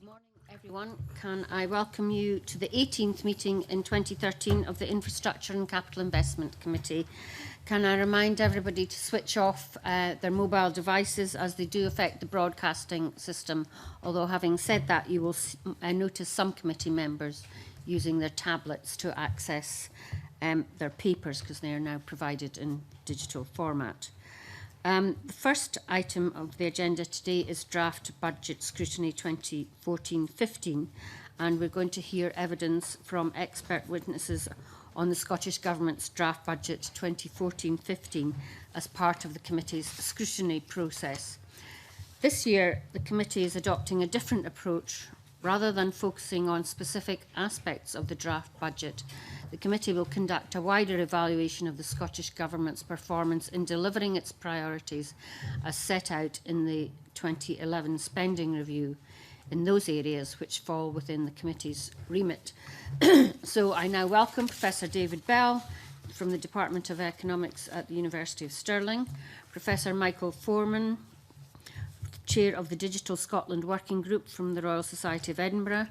Morning, everyone. Can I welcome you to the 18th meeting in 2013 of the Infrastructure and Capital Investment Committee. Can I remind everybody to switch off their mobile devices, as they do affect the broadcasting system, although having said that, you will notice some committee members using their tablets to access their papers, because they are now provided in digital format. The first item of the agenda today is draft budget scrutiny 2014-15, and we're going to hear evidence from expert witnesses on the Scottish Government's draft budget 2014-15 as part of the committee's scrutiny process. This year, the committee is adopting a different approach. Rather than focusing on specific aspects of the draft budget, the committee will conduct a wider evaluation of the Scottish Government's performance in delivering its priorities as set out in the 2011 spending review in those areas which fall within the committee's remit. So I now welcome Professor David Bell from the Department of Economics at the University of Stirling, Professor Michael Foreman, Chair of the Digital Scotland Working Group from the Royal Society of Edinburgh,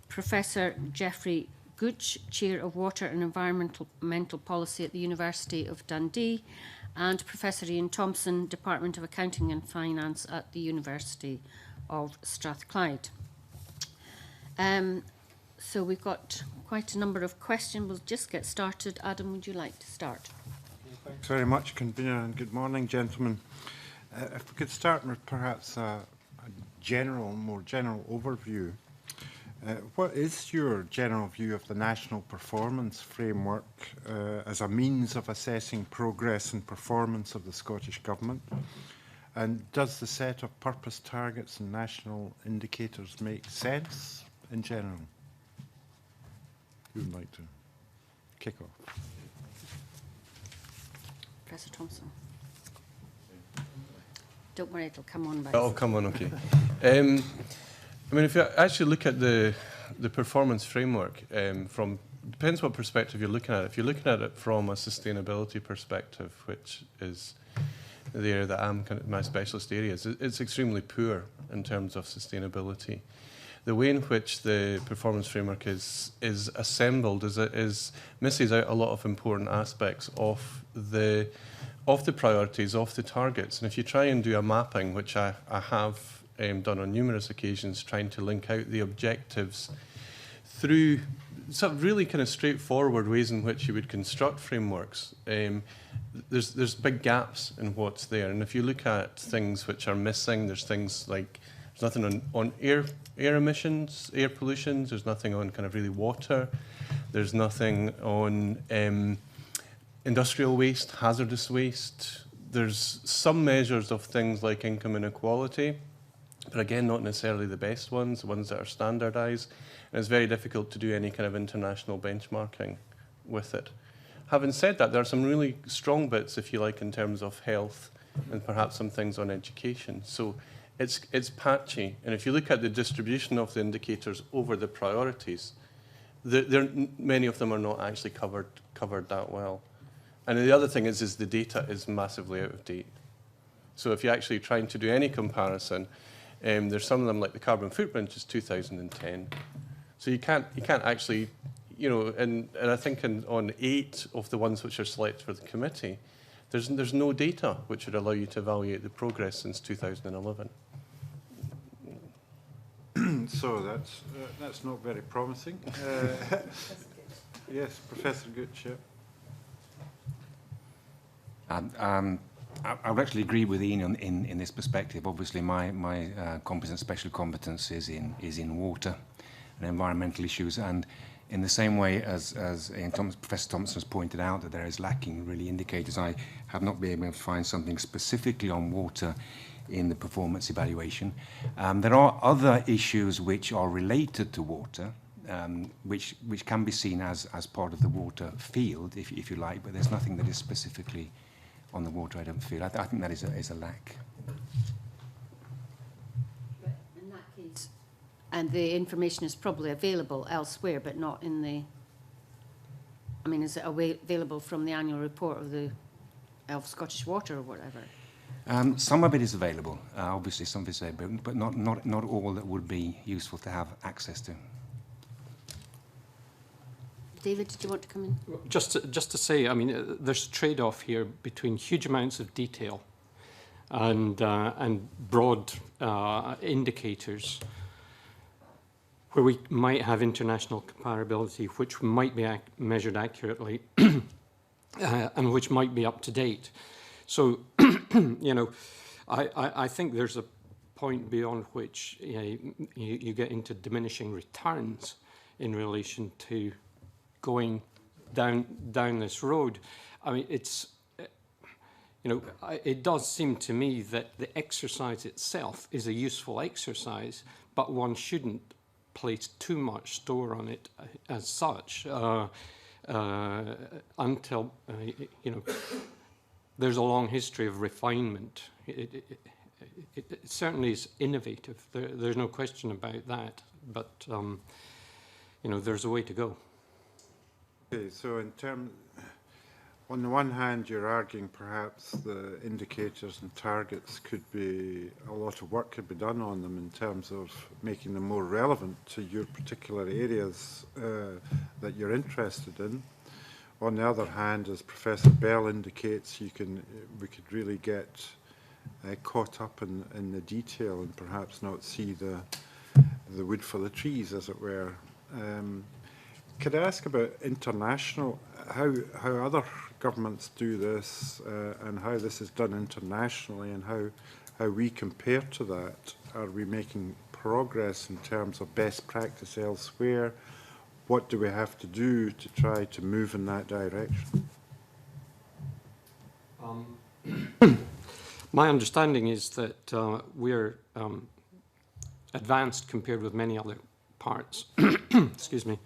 Professor Geoffrey Gooch, Chair of Water and Environmental Policy at the University of Dundee, and Professor Ian Thompson, Department of Accounting and Finance at the University of Strathclyde. So we've got quite a number of questions. We'll just get started. Adam, would you like to start? Thanks very much, Convener, and good morning, gentlemen. If we could start with perhaps a more general overview. What is your general view of the National Performance Framework as a means of assessing progress and performance of the Scottish Government? And does the set of purpose targets and national indicators make sense in general? Who would like to kick off? Professor Thompson. Don't worry, it'll come on. It'll come on, okay. I mean, if you actually look at the performance framework, depends what perspective you're looking at it. If you're looking at it from a sustainability perspective, which is the area that I'm kind of my specialist areas, it's extremely poor in terms of sustainability. The way in which the performance framework is assembled is misses out a lot of important aspects of the priorities, of the targets. And if you try and do a mapping, which I have done on numerous occasions, trying to link out the objectives through sort of really kind of straightforward ways in which you would construct frameworks, there's big gaps in what's there. And if you look at things which are missing, there's things like there's nothing on air emissions, air pollution. There's nothing on kind of really water. There's nothing on industrial waste, hazardous waste. There's some measures of things like income inequality, but again, not necessarily the best ones, the ones that are standardised. And it's very difficult to do any kind of international benchmarking with it. Having said that, there are some really strong bits, if you like, in terms of health and perhaps some things on education. So it's patchy. And if you look at the distribution of the indicators over the priorities, many of them are not actually covered that well. And the other thing is the data is massively out of date. So if you're actually trying to do any comparison, there's some of them like the carbon footprint is 2010. So you can't actually, you know, and I think on 8 of the ones which are selected for the committee, there's no data which would allow you to evaluate the progress since 2011. So that's not very promising. Yes, Professor Gooch. I would actually agree with Ian in this perspective. Obviously, my special competence is in water and environmental issues, and in the same way as Professor Thompson has pointed out that there is lacking really indicators, I have not been able to find something specifically on water in the performance evaluation. There are other issues which are related to water, which can be seen as part of the water field, if you like, but there's nothing that is specifically on the water, I don't feel. I think that is a lack. But in that case, and the information is probably available elsewhere, but not in the... I mean, is it available from the annual report of Scottish Water or whatever? Some of it is available, obviously some of it is available, but not all that would be useful to have access to. David, did you want to come in? Just to say, I mean, there's a trade-off here between huge amounts of detail and broad indicators where we might have international comparability, which might be measured accurately and which might be up to date. So, you know, I think there's a point beyond which you get into diminishing returns in relation to going down this road. I mean, it's, you know, it does seem to me that the exercise itself is a useful exercise, but one shouldn't place too much store on it as such until, you know, there's a long history of refinement. It certainly is innovative. There's no question about that, but, you know, there's a way to go. Okay, so on the one hand, you're arguing perhaps the indicators and targets could be, a lot of work could be done on them in terms of making them more relevant to your particular areas that you're interested in. On the other hand, as Professor Bell indicates, we could really get caught up in the detail and perhaps not see the wood for the trees, as it were. Could I ask about international, how other governments do this and how this is done internationally and how we compare to that? Are we making progress in terms of best practice elsewhere? What do we have to do to try to move in that direction? My understanding is that we're advanced compared with many other parts, excuse me,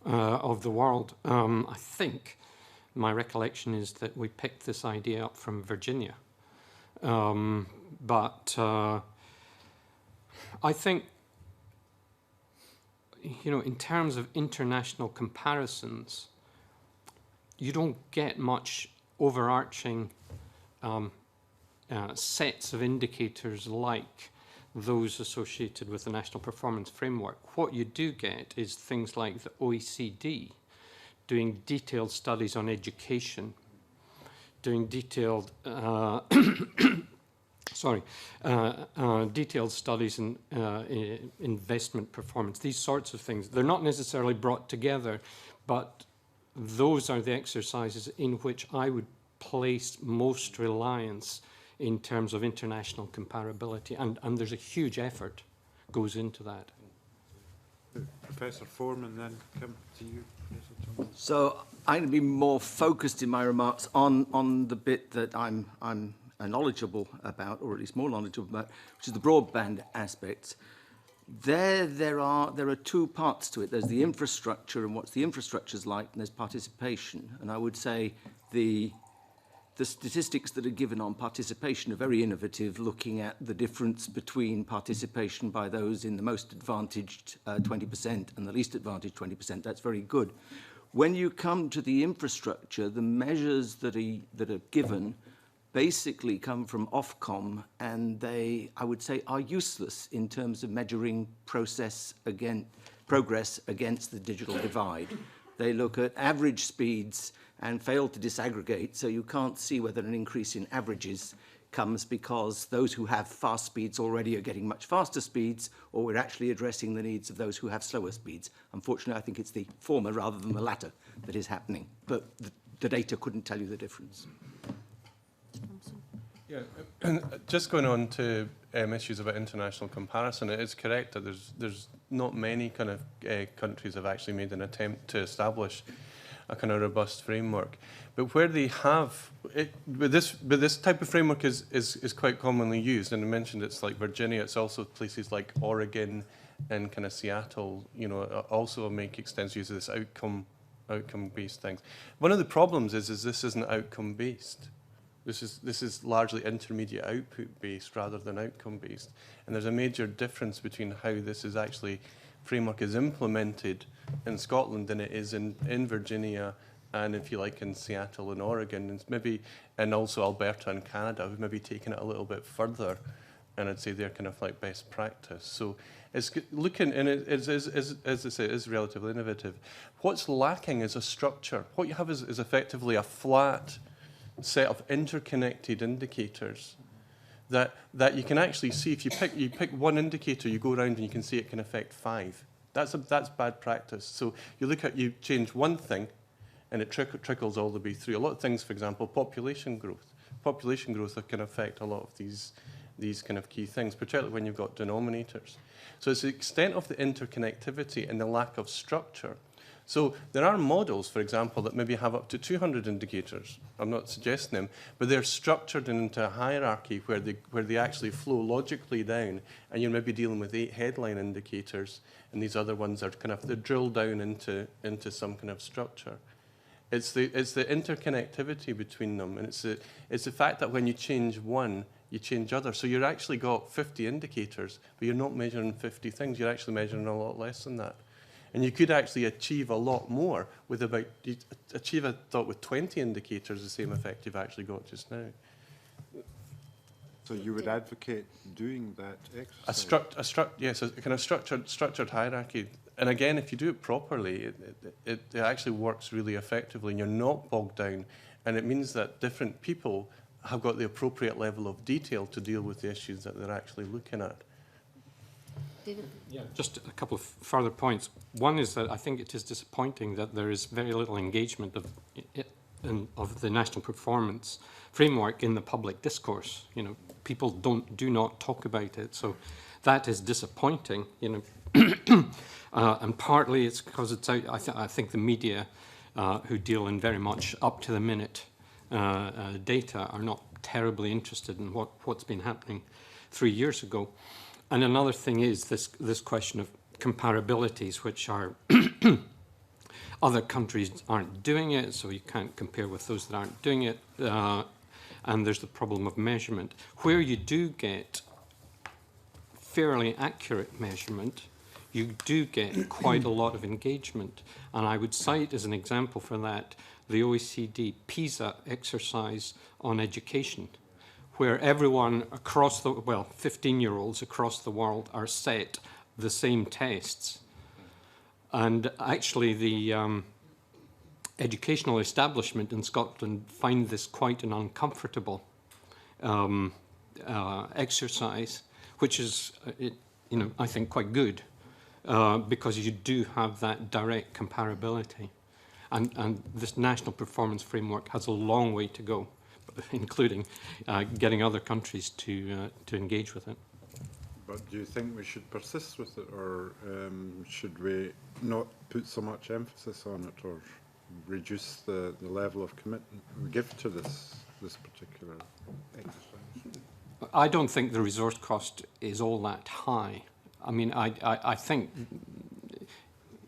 of the world. I think my recollection is that we picked this idea up from Virginia. But I think, you know, in terms of international comparisons, you don't get much overarching sets of indicators like those associated with the National Performance Framework. What you do get is things like the OECD doing detailed studies on education, doing detailed detailed studies in investment performance, these sorts of things. They're not necessarily brought together, but those are the exercises in which I would place most reliance in terms of international comparability, and there's a huge effort goes into that. Professor Foreman, then come to you, Professor Thomas. So I'm going to be more focused in my remarks on the bit that I'm knowledgeable about, or at least more knowledgeable about, which is the broadband aspects. There are two parts to it. There's the infrastructure and what the infrastructure's like, and there's participation. And I would say the statistics that are given on participation are very innovative, looking at the difference between participation by those in the most advantaged 20% and the least advantaged 20%. That's very good. When you come to the infrastructure, the measures that are given basically come from Ofcom, and they, I would say, are useless in terms of measuring progress against the digital divide. They look at average speeds and fail to disaggregate, so you can't see whether an increase in averages comes because those who have fast speeds already are getting much faster speeds, or we're actually addressing the needs of those who have slower speeds. Unfortunately, I think it's the former rather than the latter that is happening, but the data couldn't tell you the difference. Yeah, and just going on to issues about international comparison, it is correct that there's not many kind of countries have actually made an attempt to establish a kind of robust framework. But where they have, but this type of framework is quite commonly used, and I mentioned it's like Virginia, it's also places like Oregon and kind of Seattle, you know, also make extensive use of this outcome-based things. One of the problems is this isn't outcome-based. This is largely intermediate output-based rather than outcome-based. And there's a major difference between how this is actually, framework is implemented in Scotland than it is in Virginia and if you like in Seattle and Oregon, and maybe, and also Alberta and Canada, who've maybe taken it a little bit further, and I'd say they're kind of like best practice. So it's looking, and as I say, it is relatively innovative. What's lacking is a structure. What you have is effectively a flat set of interconnected indicators that you can actually see. If you pick one indicator, you go around and you can see it can affect 5. That's bad practice. So you change one thing, and it trickles all the way through. A lot of things, for example, population growth. Population growth can affect a lot of these kind of key things, particularly when you've got denominators. So it's the extent of the interconnectivity and the lack of structure. So there are models, for example, that maybe have up to 200 indicators. I'm not suggesting them, but they're structured into a hierarchy where they actually flow logically down, and you're maybe dealing with 8 headline indicators, and these other ones are kind of, they're drilled down into some kind of structure. It's the interconnectivity between them, and it's the fact that when you change one, you change others. So you've actually got 50 indicators, but you're not measuring 50 things. You're actually measuring a lot less than that. And you could actually achieve a lot more with I thought, with 20 indicators, the same effect you've actually got just now. So you would advocate doing that exercise? Yes, a kind of structured hierarchy. And again, if you do it properly, it actually works really effectively, and you're not bogged down. And it means that different people have got the appropriate level of detail to deal with the issues that they're actually looking at. David? Yeah, just a couple of further points. One is that I think it is disappointing that there is very little engagement of the national performance framework in the public discourse. You know, people do not talk about it, so that is disappointing. You know, and partly it's because it's out. I think the media, who deal in very much up to the minute data, are not terribly interested in what's been happening 3 years ago. And another thing is this question of comparabilities, which are other countries aren't doing it, so you can't compare with those that aren't doing it. And there's the problem of measurement. Where you do get fairly accurate measurement, you do get quite a lot of engagement. And I would cite as an example for that the OECD PISA exercise on education, where everyone across 15-year-olds across the world are set the same tests. And actually the educational establishment in Scotland find this quite an uncomfortable exercise, which is, I think, quite good, because you do have that direct comparability. And this national performance framework has a long way to go, including getting other countries to engage with it. But do you think we should persist with it, or should we not put so much emphasis on it, or reduce the level of commitment we give to this particular exercise? I don't think the resource cost is all that high. I mean, I think,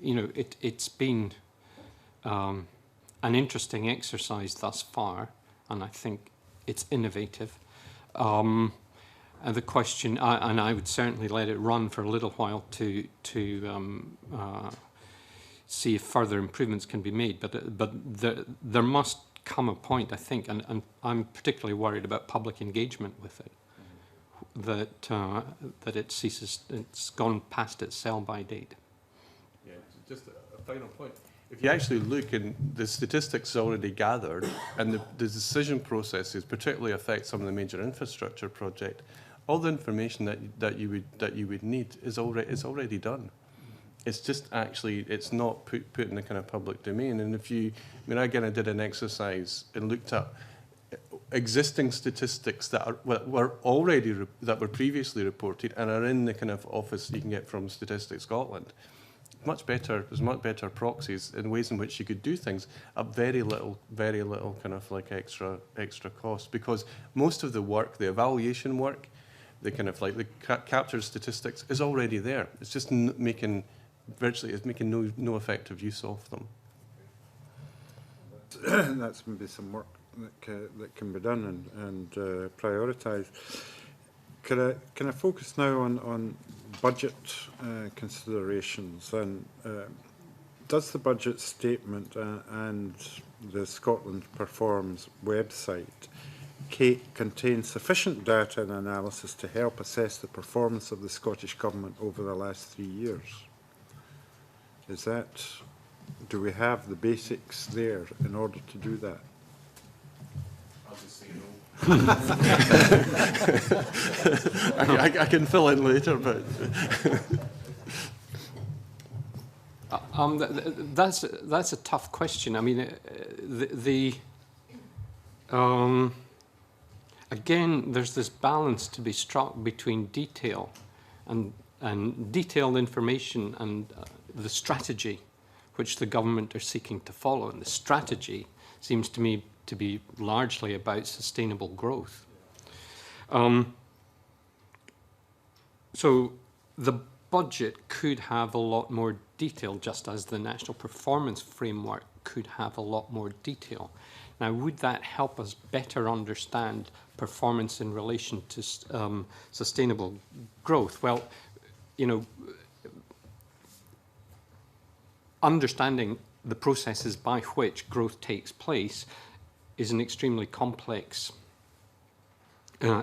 it's been an interesting exercise thus far, and I think it's innovative. And the question, and I would certainly let it run for a little while to see if further improvements can be made. But there must come a point, I think, and I'm particularly worried about public engagement with it, that it ceases, it's gone past its sell-by date. Yeah, just a final point. If you actually look, and the statistics already gathered, and the decision processes particularly affect some of the major infrastructure projects, all the information that you would need is already done. It's just actually, it's not put in the kind of public domain. And I did an exercise and looked at existing statistics that were previously reported and are in the kind of office you can get from Statistics Scotland. There's much better proxies in ways in which you could do things at very little kind of like extra cost, because most of the work, the evaluation work, the kind of like the captured statistics is already there. It's just making no effective use of them. That's maybe some work that can be done and prioritised. Can I focus now on budget considerations? And does the budget statement and the Scotland Performs website contain sufficient data and analysis to help assess the performance of the Scottish Government over the last 3 years? Do we have the basics there in order to do that? I'll just say no. I can fill in later, but that's a tough question. I mean, again, there's this balance to be struck between detail and detailed information and the strategy which the government are seeking to follow. And the strategy seems to me to be largely about sustainable growth. So the budget could have a lot more detail, just as the National Performance Framework could have a lot more detail. Now, would that help us better understand performance in relation to sustainable growth? Well, you know, understanding the processes by which growth takes place is an extremely complex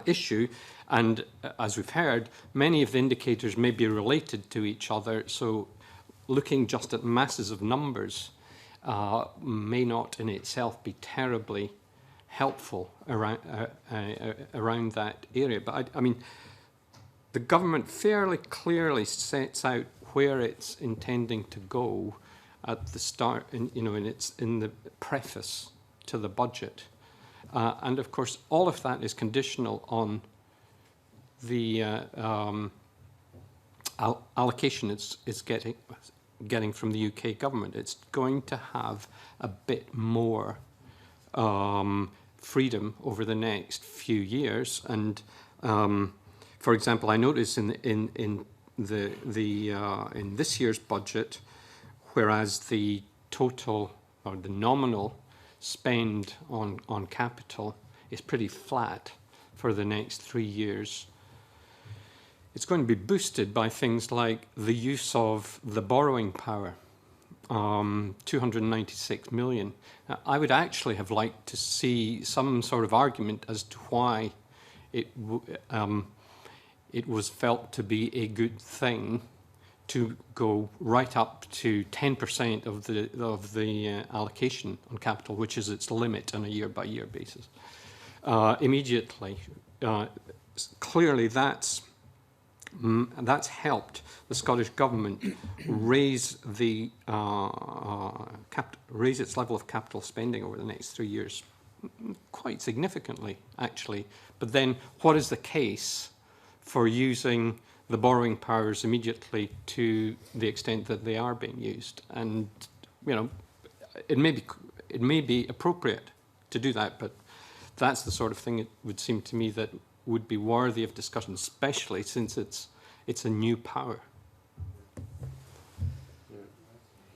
issue. And as we've heard, many of the indicators may be related to each other. So looking just at masses of numbers may not in itself be terribly helpful around that area. But I mean, the government fairly clearly sets out where it's intending to go at the start, in the preface to the budget. And of course, all of that is conditional on the allocation it's getting from the UK government. It's going to have a bit more freedom over the next few years. And for example, I notice in this year's budget, whereas the total or the nominal spend on capital is pretty flat for the next 3 years, it's going to be boosted by things like the use of the borrowing power, 296 million. Now, I would actually have liked to see some sort of argument as to why it was felt to be a good thing to go right up to 10% of the allocation on capital, which is its limit on a year-by-year basis. Immediately, clearly that's helped the Scottish government raise raise its level of capital spending over the next 3 years quite significantly, actually. But then, what is the case for using the borrowing powers immediately to the extent that they are being used? And you know, it may be appropriate to do that, but that's the sort of thing it would seem to me that would be worthy of discussion, especially since it's a new power.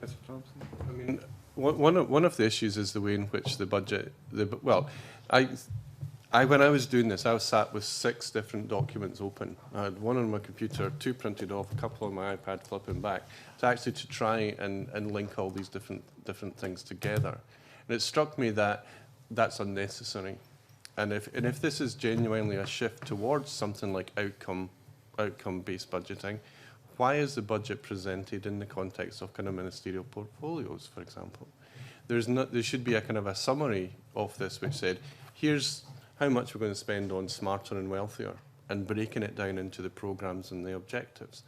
Mr. Thompson? I mean, one of the issues is the way in which the budget. When I was doing this, I was sat with 6 different documents open. I had one on my computer, 2 printed off, a couple on my iPad flipping back, to try and link all these different things together. And it struck me that that's unnecessary. And if this is genuinely a shift towards something like outcome-based budgeting, why is the budget presented in the context of kind of ministerial portfolios, for example? There should be a kind of a summary of this which said, here's how much we're going to spend on smarter and wealthier, and breaking it down into the programmes and the objectives.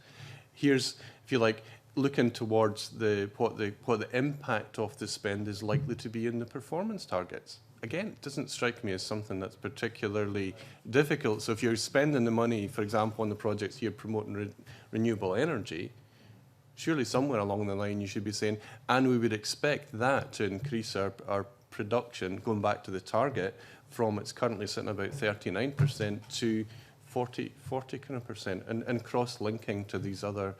Here's, if you like, looking towards what the impact of the spend is likely to be in the performance targets. Again, it doesn't strike me as something that's particularly difficult. So if you're spending the money, for example, on the projects here promoting renewable energy, surely somewhere along the line you should be saying, and we would expect that to increase our production, going back to the target, from it's currently sitting about 39% to 40 kind of percent, and cross-linking to these other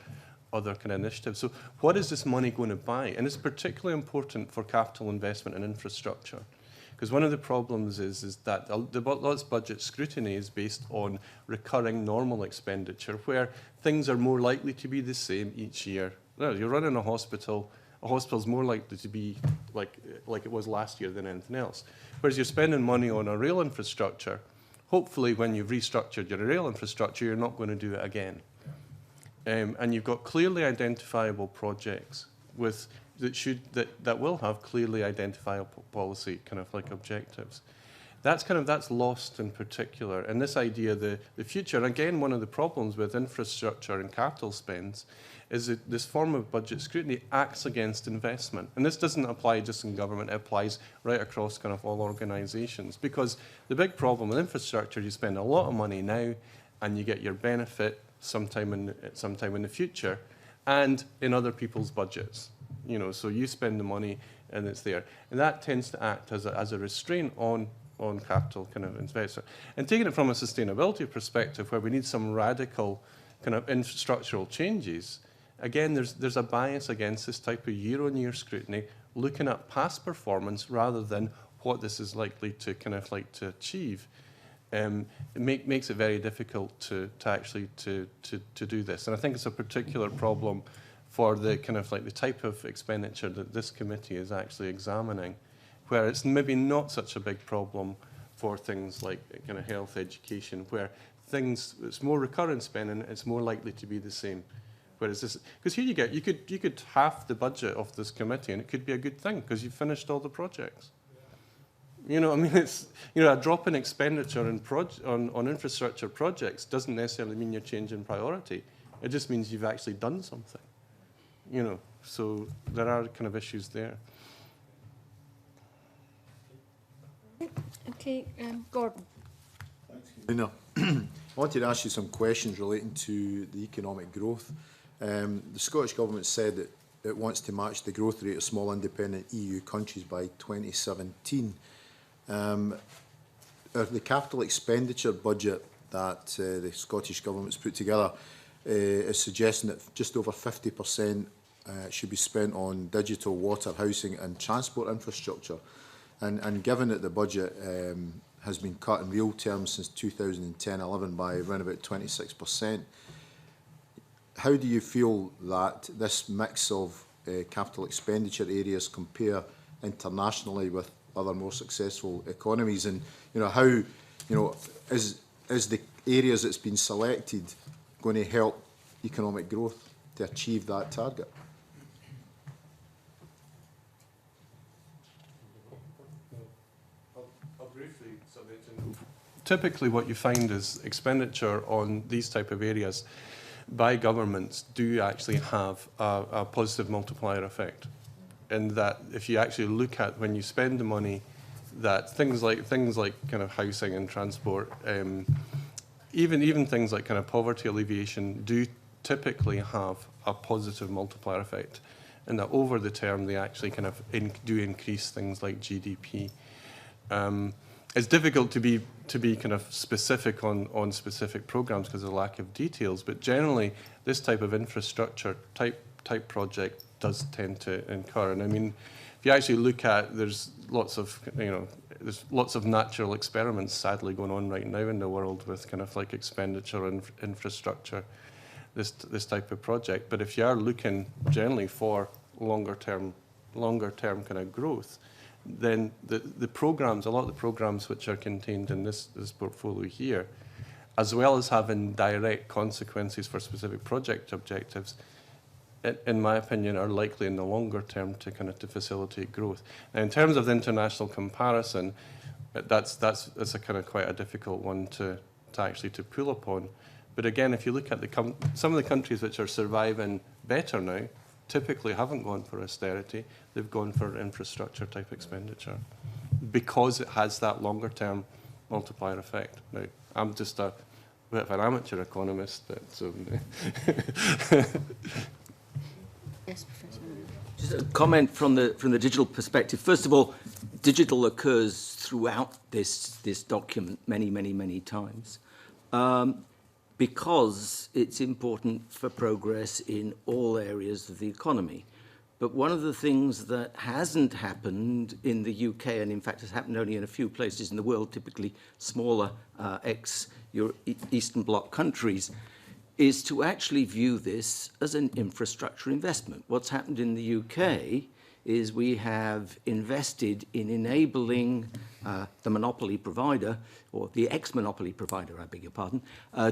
kind of initiatives. So what is this money going to buy? And it's particularly important for capital investment and infrastructure. Because one of the problems is that lots of budget scrutiny is based on recurring normal expenditure, where things are more likely to be the same each year. You're running a hospital, a hospital's more likely to be like it was last year than anything else. Whereas you're spending money on a rail infrastructure, hopefully when you've restructured your rail infrastructure, you're not going to do it again. And you've got clearly identifiable projects with that will have clearly identifiable policy kind of like objectives. That's lost in particular. And this idea, the future, again, one of the problems with infrastructure and capital spends is that this form of budget scrutiny acts against investment. And this doesn't apply just in government, it applies right across kind of all organizations. Because the big problem with infrastructure, you spend a lot of money now and you get your benefit sometime in the future and in other people's budgets. You know, so you spend the money and it's there. And that tends to act as a restraint on capital kind of investment. And taking it from a sustainability perspective, where we need some radical kind of infrastructural changes, again, there's a bias against this type of year-on-year scrutiny, looking at past performance rather than what this is likely to kind of like to achieve. It makes it very difficult to actually do this. And I think it's a particular problem for the kind of like the type of expenditure that this committee is actually examining, where it's maybe not such a big problem for things like kind of health, education, where it's more recurrent spending, it's more likely to be the same. Whereas this, because here you could half the budget of this committee, and it could be a good thing because you've finished all the projects. You know, I mean, it's, you know, a drop in expenditure on infrastructure projects doesn't necessarily mean you're changing priority. It just means you've actually done something. You know, so there are kind of issues there. Okay, Gordon. Thanks, I wanted to ask you some questions relating to the economic growth. The Scottish Government said that it wants to match the growth rate of small independent EU countries by 2017. The capital expenditure budget that the Scottish Government's put together is suggesting that just over 50% should be spent on digital, water, housing and transport infrastructure. And given that the budget has been cut in real terms since 2010-11 by around about 26%, how do you feel that this mix of capital expenditure areas compare internationally with other more successful economies? And how is the areas that's been selected going to help economic growth to achieve that target? Typically what you find is expenditure on these type of areas by governments do actually have a positive multiplier effect. And that if you actually look at when you spend the money, that things like kind of housing and transport, even things like kind of poverty alleviation do typically have a positive multiplier effect. And that over the term they actually kind of do increase things like GDP. It's difficult to be kind of specific on specific programs because of the lack of details, but generally this type of infrastructure type project does tend to incur. And I mean, if you actually look at, there's lots of natural experiments sadly going on right now in the world with kind of like expenditure and infrastructure, this type of project. But if you are looking generally for longer term kind of growth, then the programs, a lot of the programs which are contained in this portfolio here, as well as having direct consequences for specific project objectives, in my opinion, are likely in the longer term to facilitate growth. Now, in terms of the international comparison, that's a kind of quite a difficult one to actually pull upon. But again, if you look at some of the countries which are surviving better now, typically haven't gone for austerity, they've gone for infrastructure type expenditure because it has that longer term multiplier effect. Now, I'm just a bit of an amateur economist, so Yes, Professor. Just a comment from the digital perspective. First of all, digital occurs throughout this document many times. Because it's important for progress in all areas of the economy. But one of the things that hasn't happened in the UK, and in fact has happened only in a few places in the world, typically smaller ex-Eastern Bloc countries, is to actually view this as an infrastructure investment. What's happened in the UK is we have invested in enabling the monopoly provider, or the ex-monopoly provider, I beg your pardon,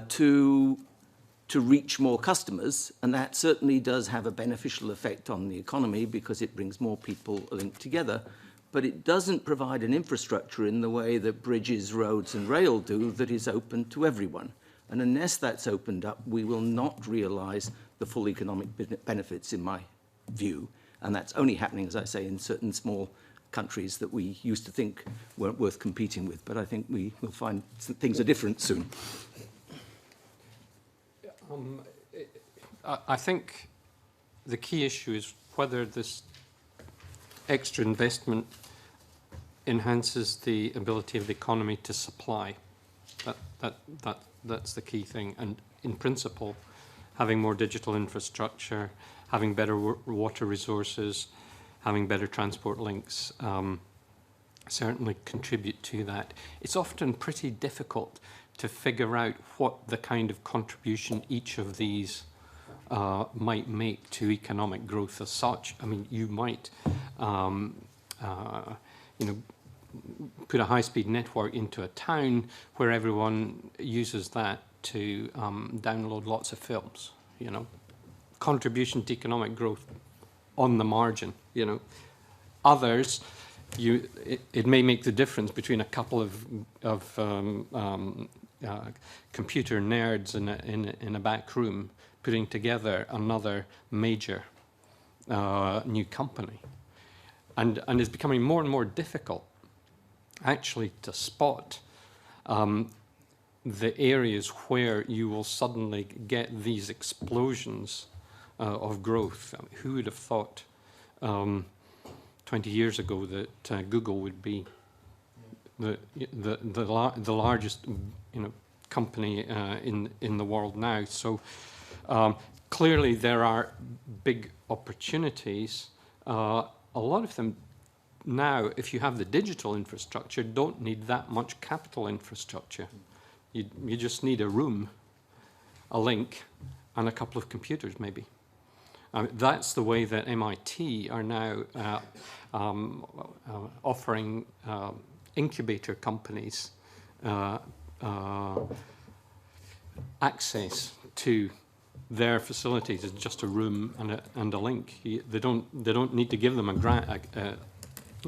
to reach more customers, and that certainly does have a beneficial effect on the economy because it brings more people linked together, but it doesn't provide an infrastructure in the way that bridges, roads and rail do that is open to everyone. And unless that's opened up, we will not realise the full economic benefits, in my view. And that's only happening, as I say, in certain small countries that we used to think weren't worth competing with. But I think we will find things are different soon. I think the key issue is whether this extra investment enhances the ability of the economy to supply. That's the key thing. And in principle, having more digital infrastructure, having better water resources, having better transport links certainly contribute to that. It's often pretty difficult to figure out what the kind of contribution each of these might make to economic growth as such. I mean, you might, put a high-speed network into a town where everyone uses that to download lots of films, Contribution to economic growth on the margin, Others, it may make the difference between a couple of computer nerds in a back room putting together another major new company. And it's becoming more and more difficult actually to spot the areas where you will suddenly get these explosions of growth. I mean, who would have thought 20 years ago that Google would be the largest company in the world now? So clearly there are big opportunities. A lot of them now, if you have the digital infrastructure, don't need that much capital infrastructure. You just need a room, a link, and a couple of computers, maybe. That's the way that MIT are now offering incubator companies access to their facilities. It's just a room and a link. They don't need to give them a grant, a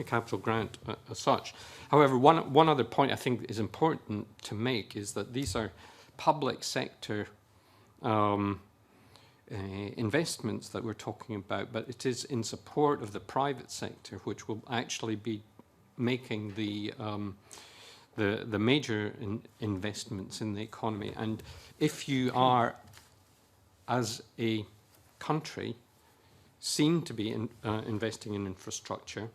capital grant as such. However, one other point I think is important to make is that these are public sector investments that we're talking about, but it is in support of the private sector, which will actually be making the major investments in the economy. And if you are, as a country, seen to be investing in infrastructure,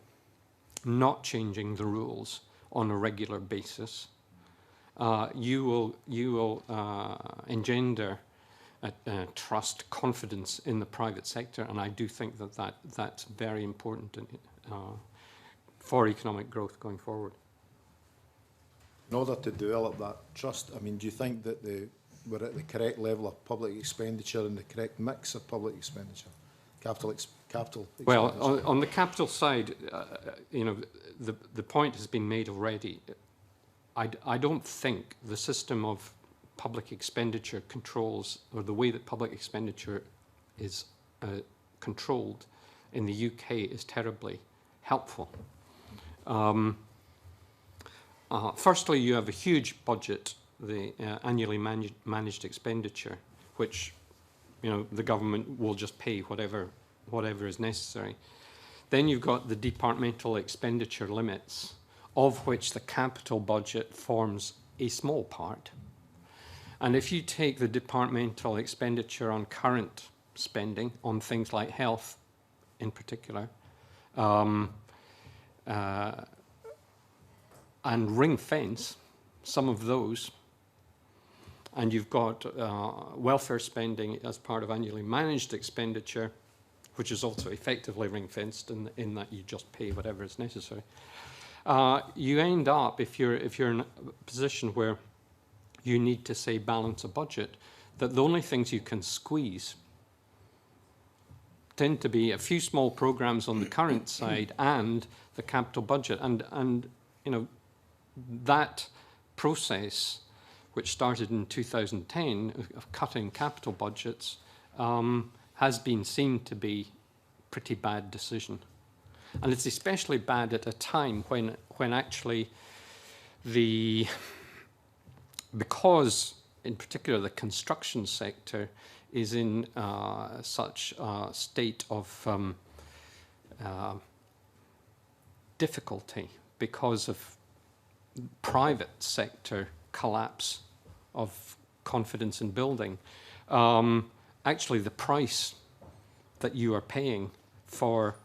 not changing the rules on a regular basis, you will engender trust, confidence in the private sector, and I do think that's very important for economic growth going forward. In order to develop that trust, I mean, do you think that we're at the correct level of public expenditure and the correct mix of public expenditure, capital expenditure? Well, on the capital side, the point has been made already. I don't think the system of public expenditure controls, or the way that public expenditure is controlled in the UK is terribly helpful. Firstly, you have a huge budget, the annually managed expenditure, which the government will just pay whatever is necessary. Then you've got the departmental expenditure limits, of which the capital budget forms a small part. And if you take the departmental expenditure on current spending, on things like health in particular, and ring fence some of those, and you've got welfare spending as part of annually managed expenditure, which is also effectively ring-fenced in that you just pay whatever is necessary. You end up, if you're in a position where you need to, say, balance a budget, that the only things you can squeeze tend to be a few small programs on the current side and the capital budget. And you know, that process, which started in 2010 of cutting capital budgets, has been seen to be a pretty bad decision. And it's especially bad at a time when actually because in particular the construction sector is in such a state of difficulty because of private sector collapse of confidence in building. Actually, the price that you are paying for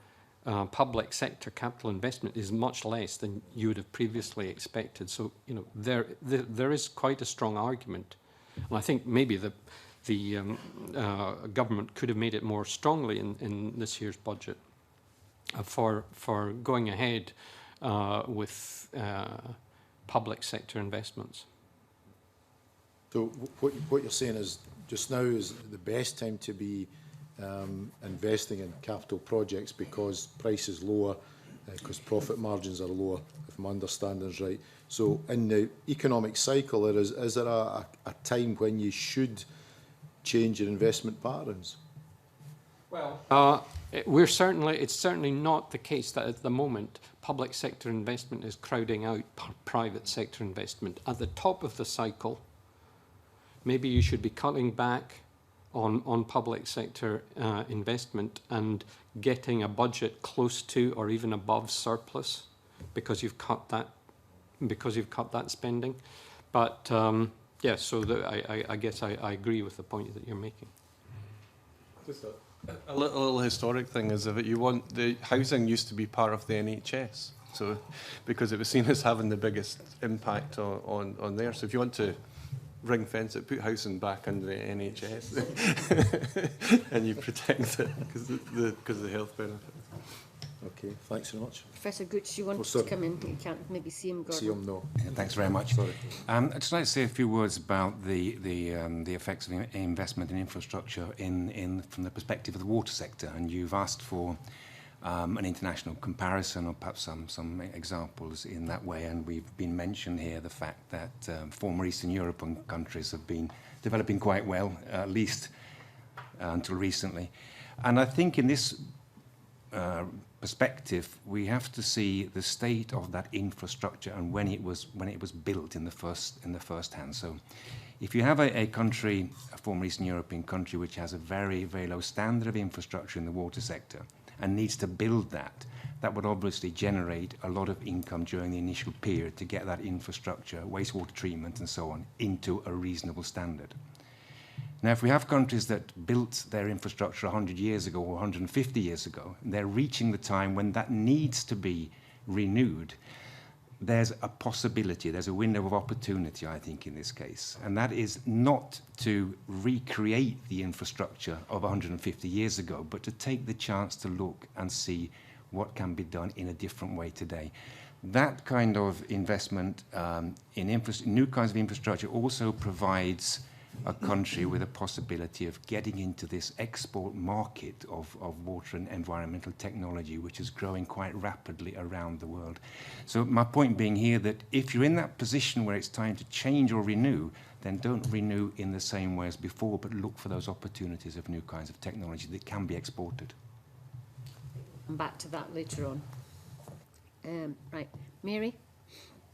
public sector capital investment is much less than you would have previously expected. So, you know, there is quite a strong argument, and I think maybe the government could have made it more strongly in this year's budget for going ahead with public sector investments. So what you're saying is just now is the best time to be investing in capital projects because price is lower, because profit margins are lower, if my understanding is right. So in the economic cycle, is there a time when you should change your investment patterns? Well, it's certainly not the case that at the moment public sector investment is crowding out private sector investment. At the top of the cycle, maybe you should be cutting back on public sector investment and getting a budget close to or even above surplus because you've cut that spending. But yeah, so I guess I agree with the point that you're making. Just a little historic thing is that you want the housing used to be part of the NHS, so because it was seen as having the biggest impact on there. So if you want to ring fence it, put housing back under the NHS, and you protect it because of the health benefits. Okay, thanks very much. Professor Gooch, you wanted to come in, but you can't maybe see him, Gordon. See him, no. Yeah, thanks very much. Sorry. I'd just like to say a few words about the effects of investment in infrastructure from the perspective of the water sector. And you've asked for an international comparison or perhaps some examples in that way. And we've been mentioned here the fact that former Eastern European countries have been developing quite well, at least until recently. And I think in this perspective, we have to see the state of that infrastructure and when it was built in the first hand. So, if you have a country, a former Eastern European country, which has a very, very low standard of infrastructure in the water sector and needs to build that, that would obviously generate a lot of income during the initial period to get that infrastructure, wastewater treatment and so on, into a reasonable standard. Now, if we have countries that built their infrastructure 100 years ago or 150 years ago, and they're reaching the time when that needs to be renewed, there's a possibility, there's a window of opportunity, I think, in this case. And that is not to recreate the infrastructure of 150 years ago, but to take the chance to look and see what can be done in a different way today. That kind of investment in new kinds of infrastructure also provides a country with a possibility of getting into this export market of water and environmental technology, which is growing quite rapidly around the world. So my point being here that if you're in that position where it's time to change or renew, then don't renew in the same way as before, but look for those opportunities of new kinds of technology that can be exported. And back to that later on. Right, Mary?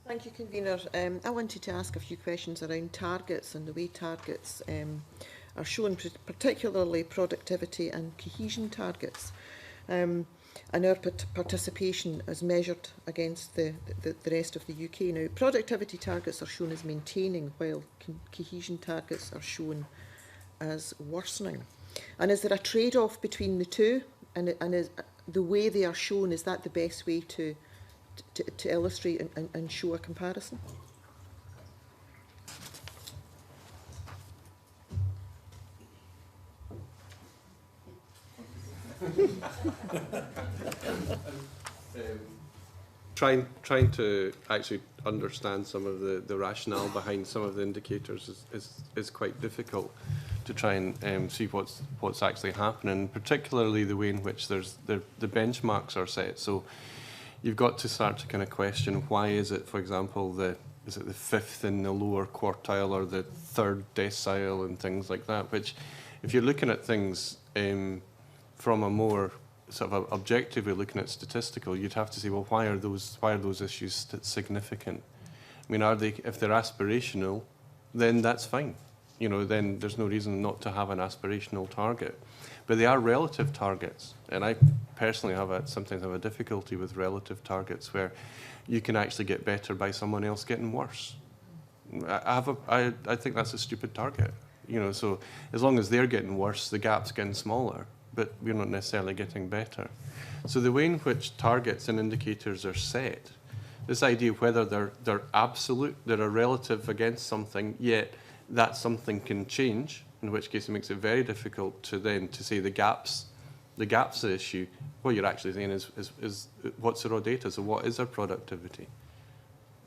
Thank you, Convener. I wanted to ask a few questions around targets and the way targets are shown, particularly productivity and cohesion targets, and our participation as measured against the rest of the UK. Now, productivity targets are shown as maintaining, while cohesion targets are shown as worsening. And is there a trade-off between the two? And is the way they are shown, is that the best way to illustrate and show a comparison? Trying to actually understand some of the rationale behind some of the indicators is quite difficult. to try and see what's actually happening, particularly the way in which the benchmarks are set. So you've got to start to kind of question, why is it, for example, is it the 5th in the lower quartile or the 3rd decile and things like that, which if you're looking at things from a more sort of objectively looking at statistical, you'd have to say, well, why are those issues significant? I mean, if they're aspirational, then that's fine. You know, then there's no reason not to have an aspirational target. But they are relative targets, and I personally sometimes have a difficulty with relative targets where you can actually get better by someone else getting worse. I think that's a stupid target. You know, so as long as they're getting worse, the gap's getting smaller, but we're not necessarily getting better. So the way in which targets and indicators are set, this idea of whether they're absolute, they're a relative against something, yet that something can change, in which case it makes it very difficult to say the gaps the issue. What you're actually saying is what's the raw data? So what is our productivity?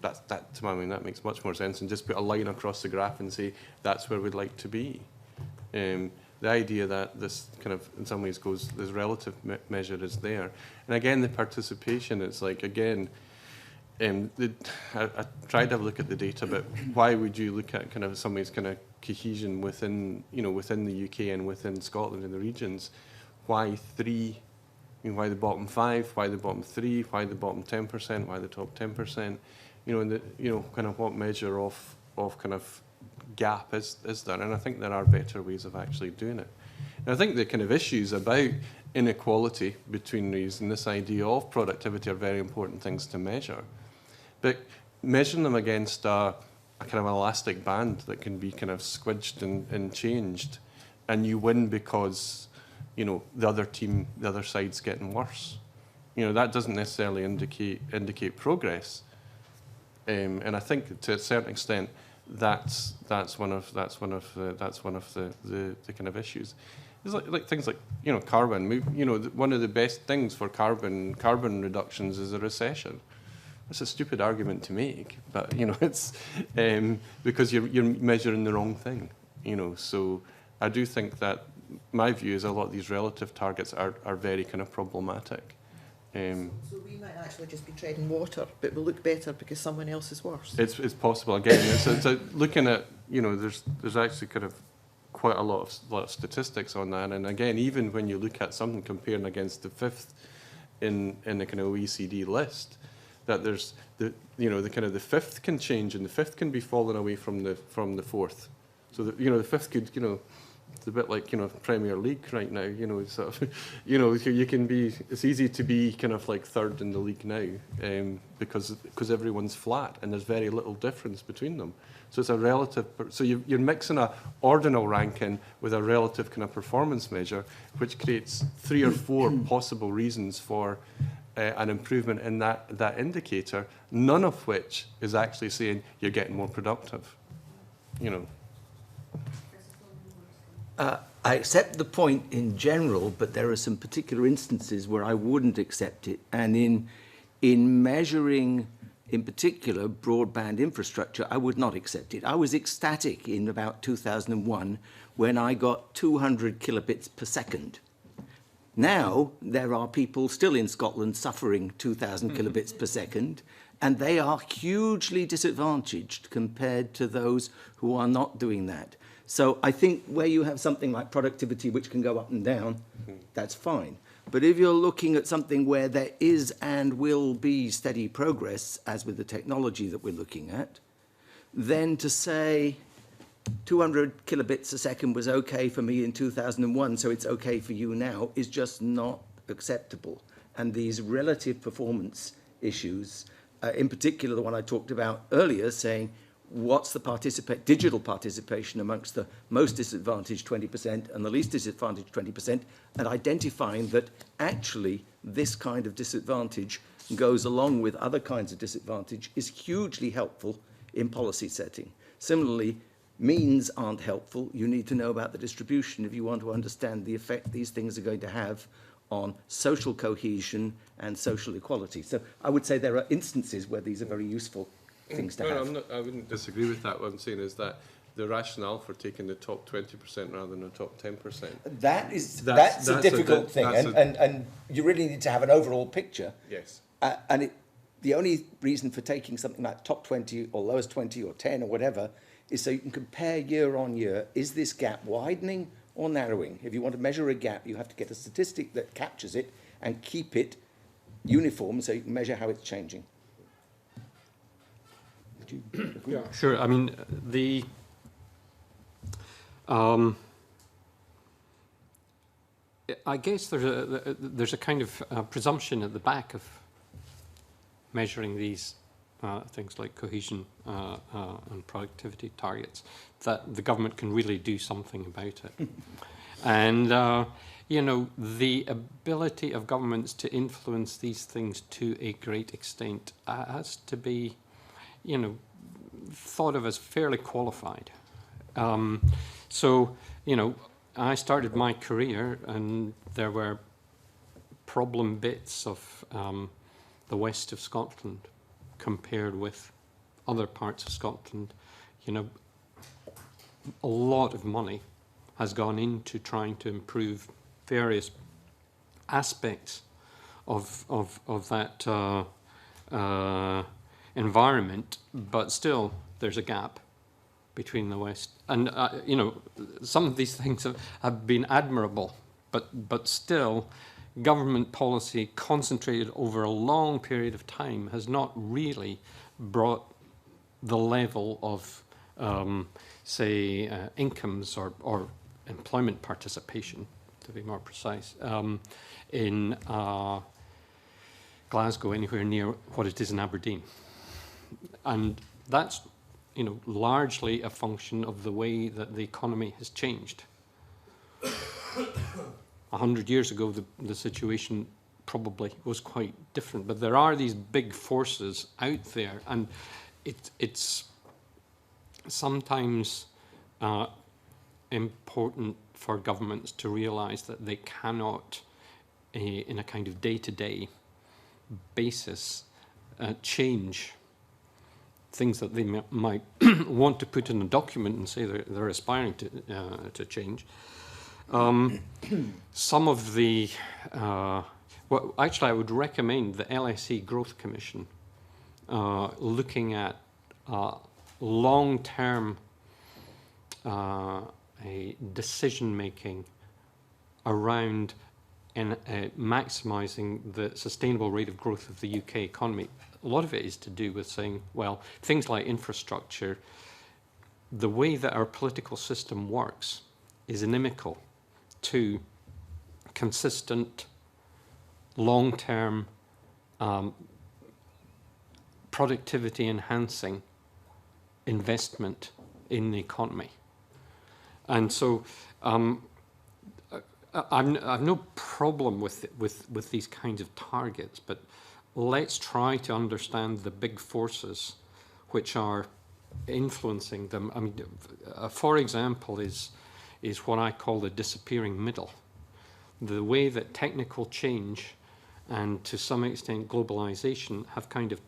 That to me, that makes much more sense than just put a line across the graph and say that's where we'd like to be. The idea that this kind of in some ways goes, this relative measure is there, and again the participation. It's like again. I tried to have a look at the data, but why would you look at kind of some ways kind of cohesion within the UK and within Scotland in the regions? Why 3? I mean, why the bottom 5? Why the bottom 3? Why the bottom 10%? Why the top 10%? You know, and kind of what measure of kind of gap is there? And I think there are better ways of actually doing it. And I think the kind of issues about inequality between these and this idea of productivity are very important things to measure. But measuring them against a kind of elastic band that can be kind of squidged and changed, and you win because, you know, the other side's getting worse. You know, that doesn't necessarily indicate progress. And I think to a certain extent, that's one of the kind of issues. It's like things like, you know, carbon. You know, one of the best things for carbon reductions is a recession. It's a stupid argument to make, but you know, it's because you're measuring the wrong thing. You know, so I do think that my view is a lot of these relative targets are very kind of problematic. So we might actually just be treading water, but we'll look better because someone else is worse. It's possible. Again, it's looking at, you know, there's actually kind of quite a lot of statistics on that, and again, even when you look at something comparing against the 5th in the kind of OECD list, that there's the kind of the 5th can change, and the 5th can be falling away from the 4th. So the 5th could, you know, it's a bit like, you know, Premier League right now. You know, sort of, you know, you can be. It's easy to be kind of like 3rd in the league now, because everyone's flat and there's very little difference between them. So it's a relative. So you're mixing a ordinal ranking with a relative kind of performance measure, which creates 3 or 4 possible reasons for an improvement in that indicator, none of which is actually saying you're getting more productive. You know. I accept the point in general, but there are some particular instances where I wouldn't accept it. And in measuring, in particular, broadband infrastructure, I would not accept it. I was ecstatic in about 2001 when I got 200 kilobits per second. Now, there are people still in Scotland suffering 2,000 kilobits per second, and they are hugely disadvantaged compared to those who are not doing that. So I think where you have something like productivity, which can go up and down, that's fine. But if you're looking at something where there is and will be steady progress, as with the technology that we're looking at, then to say 200 kilobits a second was okay for me in 2001, so it's okay for you now, is just not acceptable. And these relative performance issues, in particular the one I talked about earlier, saying, what's the digital participation amongst the most disadvantaged 20% and the least disadvantaged 20%, and identifying that actually this kind of disadvantage goes along with other kinds of disadvantage is hugely helpful in policy setting. Similarly, means aren't helpful. You need to know about the distribution if you want to understand the effect these things are going to have on social cohesion and social equality. So I would say there are instances where these are very useful things to have. I wouldn't disagree with that. What I'm saying is that the rationale for taking the top 20% rather than the top 10%. That's a difficult thing, and you really need to have an overall picture. Yes. The only reason for taking something like top 20 or lowest 20 or 10 or whatever is so you can compare year on year. Is this gap widening or narrowing? If you want to measure a gap, you have to get a statistic that captures it and keep it uniform so you can measure how it's changing. Would you agree? Yeah, sure. I mean, I guess there's a kind of presumption at the back of measuring these things like cohesion and productivity targets that the government can really do something about it. And, you know, the ability of governments to influence these things to a great extent has to be, you know, thought of as fairly qualified. So, you know, I started my career and there were problem bits of the west of Scotland compared with other parts of Scotland. You know, a lot of money has gone into trying to improve various aspects of that environment, but still there's a gap between the West. And, you know, some of these things have been admirable, but still government policy concentrated over a long period of time has not really brought the level of, say, incomes or employment participation, to be more precise, in Glasgow anywhere near what it is in Aberdeen. And that's, you know, largely a function of the way that the economy has changed. 100 years ago, the situation probably was quite different, but there are these big forces out there, and it's sometimes important for governments to realise that they cannot, in a kind of day-to-day basis, change things that they might want to put in a document and say they're aspiring to change. Some of the, well, actually I would recommend the LSE Growth Commission looking at long-term decision-making around maximising the sustainable rate of growth of the UK economy. A lot of it is to do with saying, well, things like infrastructure, the way that our political system works is inimical to consistent, long-term, productivity-enhancing investment in the economy. And so I've no problem with these kinds of targets, but let's try to understand the big forces which are influencing them. I mean, for example, is what I call the disappearing middle. The way that technical change and to some extent globalization have kind of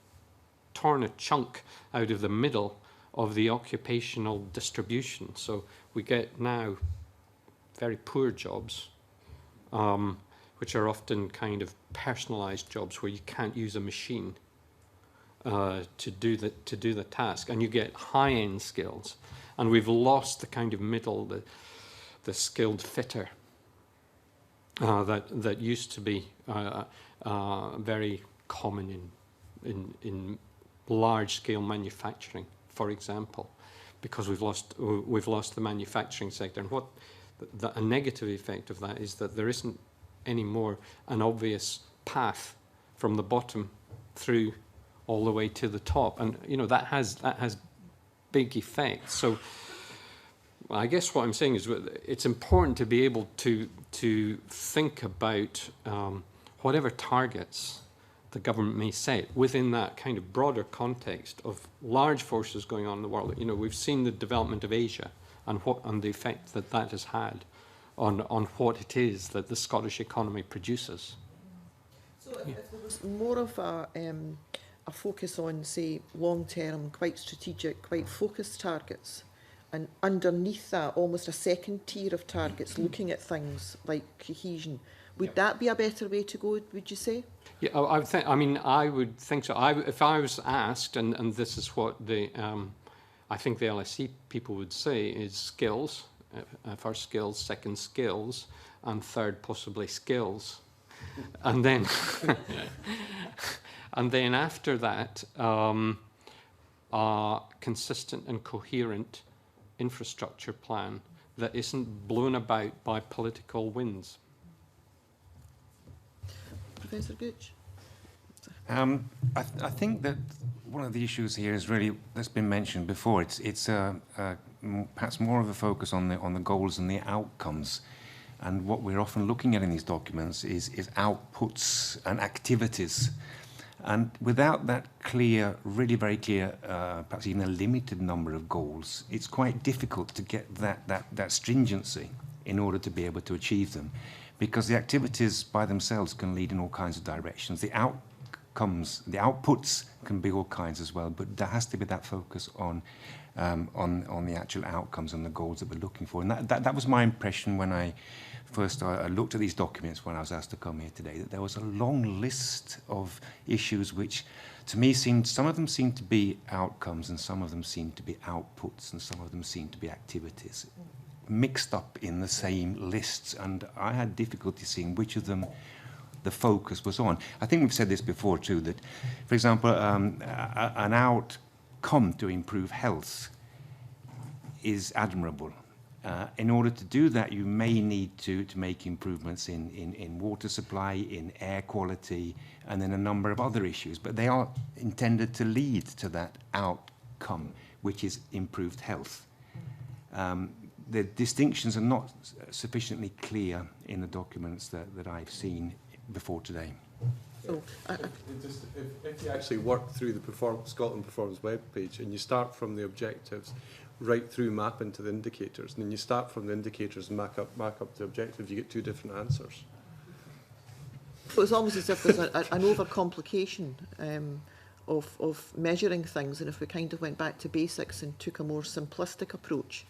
torn a chunk out of the middle of the occupational distribution. So we get now very poor jobs, which are often kind of personalized jobs where you can't use a machine to do the task, and you get high-end skills. And we've lost the kind of middle, the skilled fitter that used to be very common in large-scale manufacturing, for example, because we've lost the manufacturing sector. And what a negative effect of that is that there isn't anymore an obvious path from the bottom through all the way to the top, and you know that has big effects. So I guess what I'm saying is it's important to be able to think about whatever targets the government may set within that kind of broader context of large forces going on in the world. You know, we've seen the development of Asia and the effect that that has had on what it is that the Scottish economy produces. So if there was more of a focus on, say, long-term, quite strategic, quite focused targets, and underneath that, almost a second tier of targets, looking at things like cohesion. Would that be a better way to go, would you say? Yeah, I would think. I mean, I would think so. If I was asked, and this is what the I think the LSE people would say is skills, first skills, second skills, and third possibly skills, and then and then after that, a consistent and coherent infrastructure plan that isn't blown about by political winds. Professor Gooch? I think that one of the issues here is really, that's been mentioned before, it's perhaps more of a focus on the goals and the outcomes. And what we're often looking at in these documents is outputs and activities. And without that clear, really very clear, perhaps even a limited number of goals, it's quite difficult to get that stringency in order to be able to achieve them. Because the activities by themselves can lead in all kinds of directions. The outcomes, the outputs can be all kinds as well, but there has to be that focus on the actual outcomes and the goals that we're looking for. And that was my impression when I first looked at these documents when I was asked to come here today, that there was a long list of issues which to me some of them seemed to be outcomes and some of them seemed to be outputs and some of them seemed to be activities mixed up in the same lists, and I had difficulty seeing which of them the focus was on. I think we've said this before too, that, for example, an outcome to improve health is admirable. In order to do that, you may need to make improvements in water supply, in air quality, and in a number of other issues, but they are intended to lead to that outcome, which is improved health. The distinctions are not sufficiently clear in the documents that I've seen before today. So, If you actually work through the Scotland Performance webpage and you start from the objectives right through map into the indicators, and then you start from the indicators and mark up the objectives, you get two different answers. so it's almost as if there's an overcomplication of measuring things, and if we kind of went back to basics and took a more simplistic approach,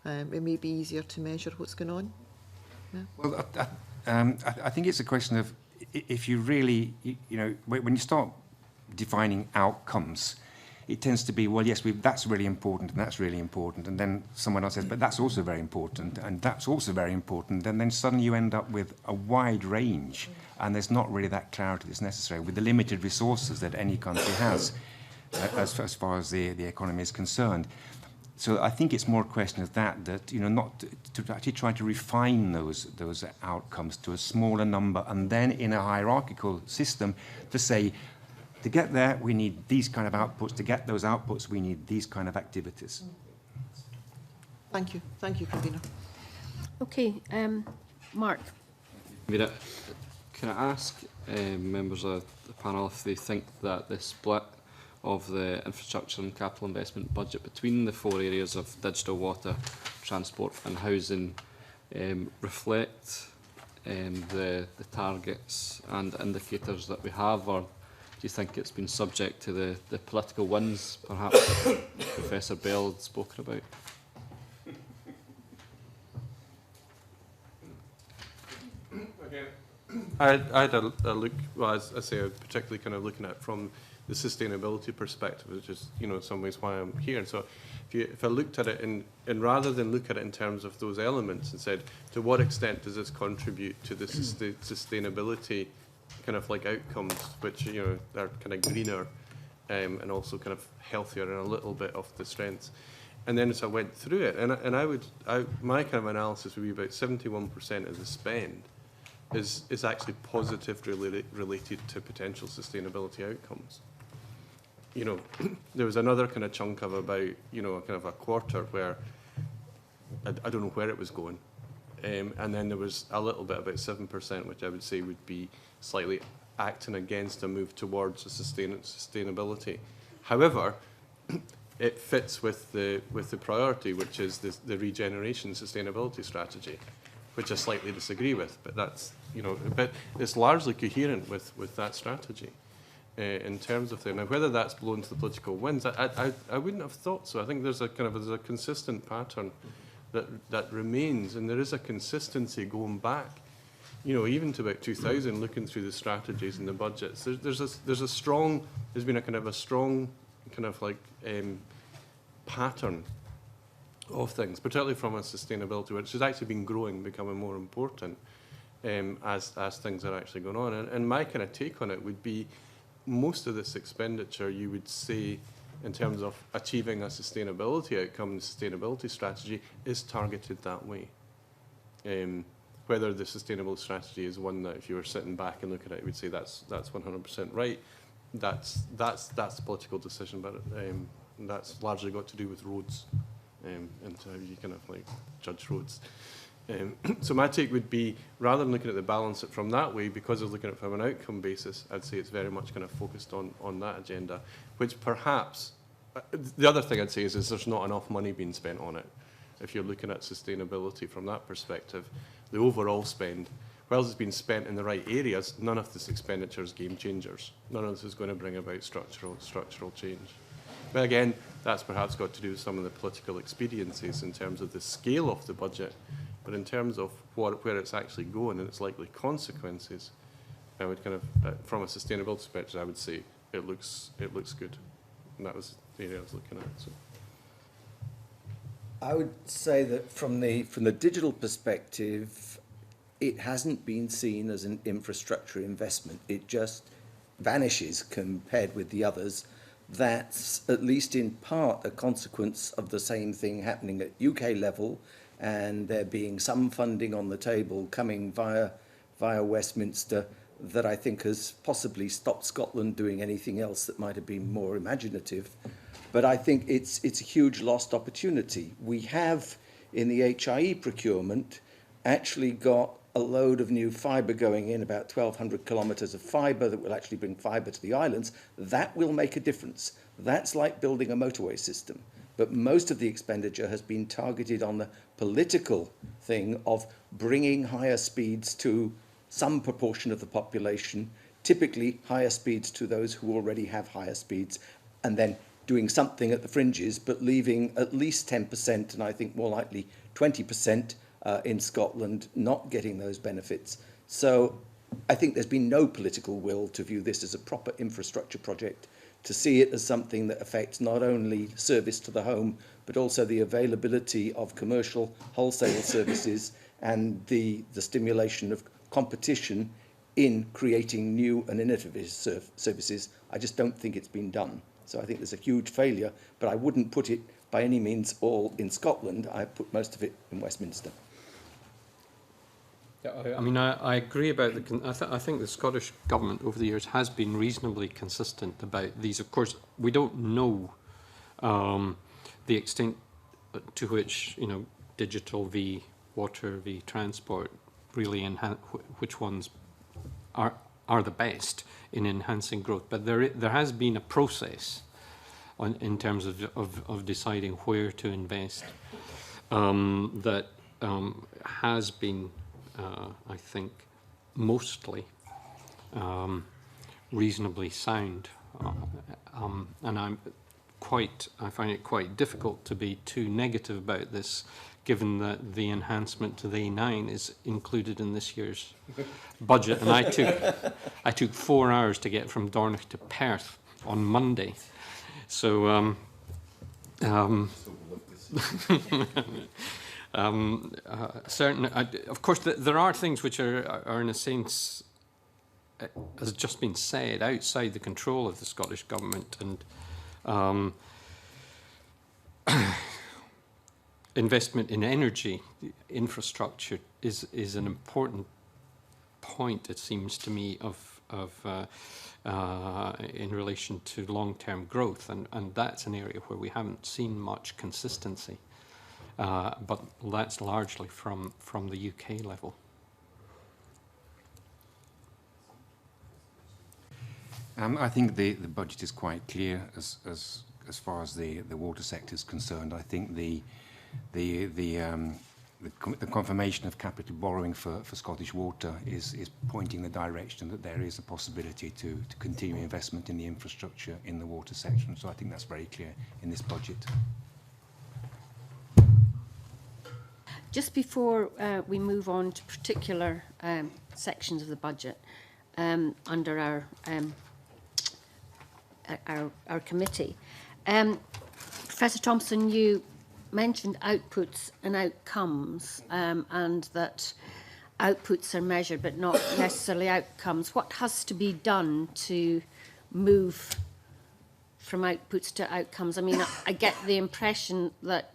it may be easier to measure what's going on. Yeah. Well, I think it's a question of if you really, when you start defining outcomes, it tends to be, well, yes, that's really important, and that's really important, and then someone else says, but that's also very important, and that's also very important, and then suddenly you end up with a wide range, and there's not really that clarity that's necessary with the limited resources that any country has as far as the economy is concerned. So I think it's more a question of that not to actually try to refine those outcomes to a smaller number, and then in a hierarchical system to say, to get there, we need these kind of outputs. To get those outputs, we need these kind of activities. Thank you. Thank you, Convener. Okay, Mark. Can I ask members of the panel if they think that the split of the infrastructure and capital investment budget between the four areas of digital, water, transport and housing reflect the targets and indicators that we have, or do you think it's been subject to the political winds, perhaps, that Professor Bell had spoken about? I had a look, well, as I say, particularly kind of looking at it from the sustainability perspective, which is, in some ways why I'm here. And so if I looked at it and rather than look at it in terms of those elements and said, to what extent does this contribute to the sustainability kind of like outcomes, which, are kind of greener and also kind of healthier and a little bit of the strengths. And then as I went through it, my kind of analysis would be about 71% of the spend is actually positively related to potential sustainability outcomes. There was another kind of chunk of about, kind of a quarter where I don't know where it was going. And then there was a little bit, about 7%, which I would say would be slightly acting against a move towards a sustainability. However, it fits with the priority, which is the regeneration sustainability strategy, which I slightly disagree with, but that's, but it's largely coherent with that strategy. in terms of things. Now, whether that's blown to the political winds, I wouldn't have thought so. I think there's a there's a consistent pattern that remains, and there is a consistency going back, you know, even to about 2000, looking through the strategies and the budgets. There's been a strong pattern of things, particularly from a sustainability, which has actually been growing, becoming more important as things are actually going on. And my kind of take on it would be, most of this expenditure, you would say, in terms of achieving a sustainability outcome, the sustainability strategy is targeted that way. Whether the sustainable strategy is one that, if you were sitting back and looking at it, you would say that's 100% right. That's the political decision, but that's largely got to do with roads and how you kind of like judge roads. So my take would be, rather than looking at the balance from that way, because I was looking at it from an outcome basis, I'd say it's very much kind of focused on that agenda, which perhaps, the other thing I'd say is there's not enough money being spent on it. If you're looking at sustainability from that perspective, the overall spend, whilst it's been spent in the right areas, none of this expenditure is game changers. None of this is going to bring about structural change. But again, that's perhaps got to do with some of the political expediencies in terms of the scale of the budget. But in terms of where it's actually going and its likely consequences, I would kind of, from a sustainability perspective, I would say it looks good, and that was the area I was looking at. So. I would say that from the digital perspective, it hasn't been seen as an infrastructure investment. It just vanishes compared with the others. That's at least in part a consequence of the same thing happening at UK level, and there being some funding on the table coming via Westminster that I think has possibly stopped Scotland doing anything else that might have been more imaginative. But I think it's a huge lost opportunity. We have, in the HIE procurement, actually got a load of new fibre going in, about 1,200 kilometres of fibre that will actually bring fibre to the islands. That will make a difference. That's like building a motorway system. But most of the expenditure has been targeted on the political thing of bringing higher speeds to some proportion of the population, typically higher speeds to those who already have higher speeds, and then doing something at the fringes, but leaving at least 10%, and I think more likely 20% in Scotland not getting those benefits. So I think there's been no political will to view this as a proper infrastructure project, to see it as something that affects not only service to the home, but also the availability of commercial wholesale services and the stimulation of competition in creating new and innovative services. I just don't think it's been done. So I think there's a huge failure, but I wouldn't put it by any means all in Scotland. I put most of it in Westminster. Yeah, I mean, I agree about I think the Scottish Government over the years has been reasonably consistent about these. Of course, we don't know the extent to which, you know, digital v water v transport really which ones are the best in enhancing growth. But there has been a process in terms of deciding where to invest that has been, I think, mostly reasonably sound, and I find it quite difficult to be too negative about this, given that the enhancement to the A9 is included in this year's budget, and I took 4 hours to get from Dornoch to Perth on Monday, so. Of course, there are things which are in a sense, as just been said, outside the control of the Scottish Government, and investment in energy infrastructure is an important point, it seems to me, in relation to long-term growth, and that's an area where we haven't seen much consistency. But that's largely from the UK level. I think the budget is quite clear as far as the water sector is concerned. I think the the confirmation of capital borrowing for Scottish Water is pointing the direction that there is a possibility to continue investment in the infrastructure in the water section. So I think that's very clear in this budget. Just before we move on to particular sections of the budget under our committee, Professor Thompson, you mentioned outputs and outcomes, and that outputs are measured but not necessarily outcomes. What has to be done to move from outputs to outcomes? I mean, I get the impression that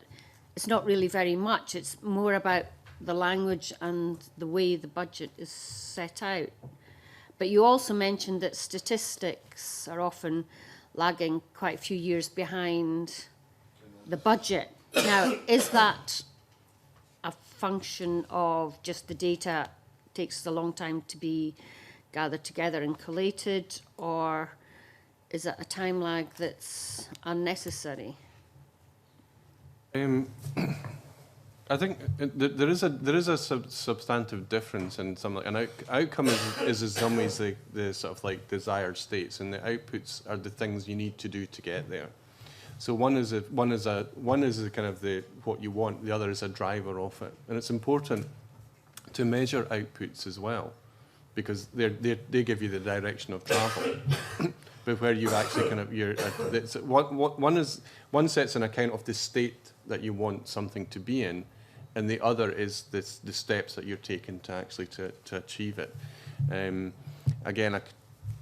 it's not really very much. It's more about the language and the way the budget is set out. But you also mentioned that statistics are often lagging quite a few years behind the budget. Now, is that a function of just the data takes a long time to be gathered together and collated, or is it a time lag that's unnecessary? I think there is a substantive difference in some. An outcome is in some ways the sort of like desired states, and the outputs are the things you need to do to get there. So one is a kind of the what you want. The other is a driver of it, and it's important to measure outputs as well, because they give you the direction of travel. But where you actually kind of one sets an account of the state that you want something to be in, and the other is the steps that you're taking to actually to achieve it. Again, I could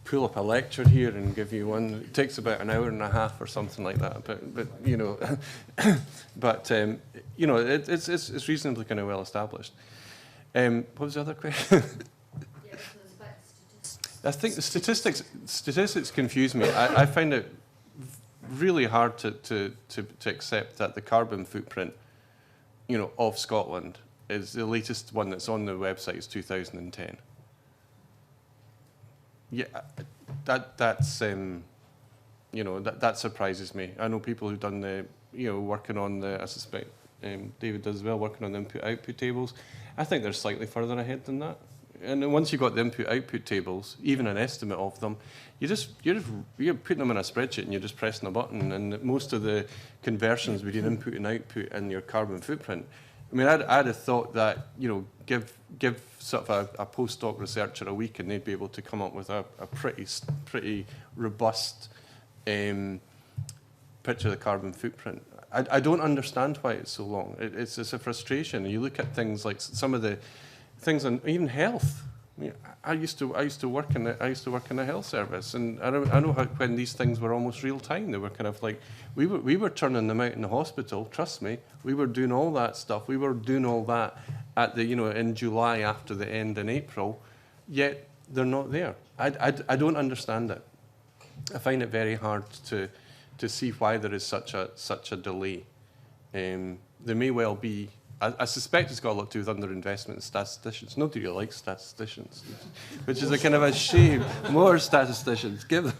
pull up a lecture here and give you one. It takes about an hour and a half or something like that. But you know, you know, it's reasonably kind of well established. What was the other question? I think the statistics confuse me. I find it really hard to accept that the carbon footprint, you know, of Scotland is the latest one that's on the website is 2010. Yeah, that's you know, that surprises me. I know people who've done the, you know, working on the, I suspect David does as well, working on the input-output tables. I think they're slightly further ahead than that. And then once you've got the input-output tables, even an estimate of them, you're putting them in a spreadsheet and you're just pressing a button. And most of the conversions between input and output and your carbon footprint, I mean, I'd have thought that, you know, give sort of a postdoc researcher a week and they'd be able to come up with a pretty robust picture of the carbon footprint. I don't understand why it's so long. It's a frustration. You look at things like some of the things on even health. I mean, I used to work in the health service, and I know how when these things were almost real time. They were kind of like we were turning them out in the hospital. Trust me, we were doing all that stuff. We were doing all that at the, you know, in July after the end in April. Yet they're not there. I don't understand it. I find it very hard to see why there is such a delay. There may well be. I suspect it's got a lot to do with underinvestment in statisticians. Nobody really likes statisticians, which is a kind of a shame. More statisticians, give them.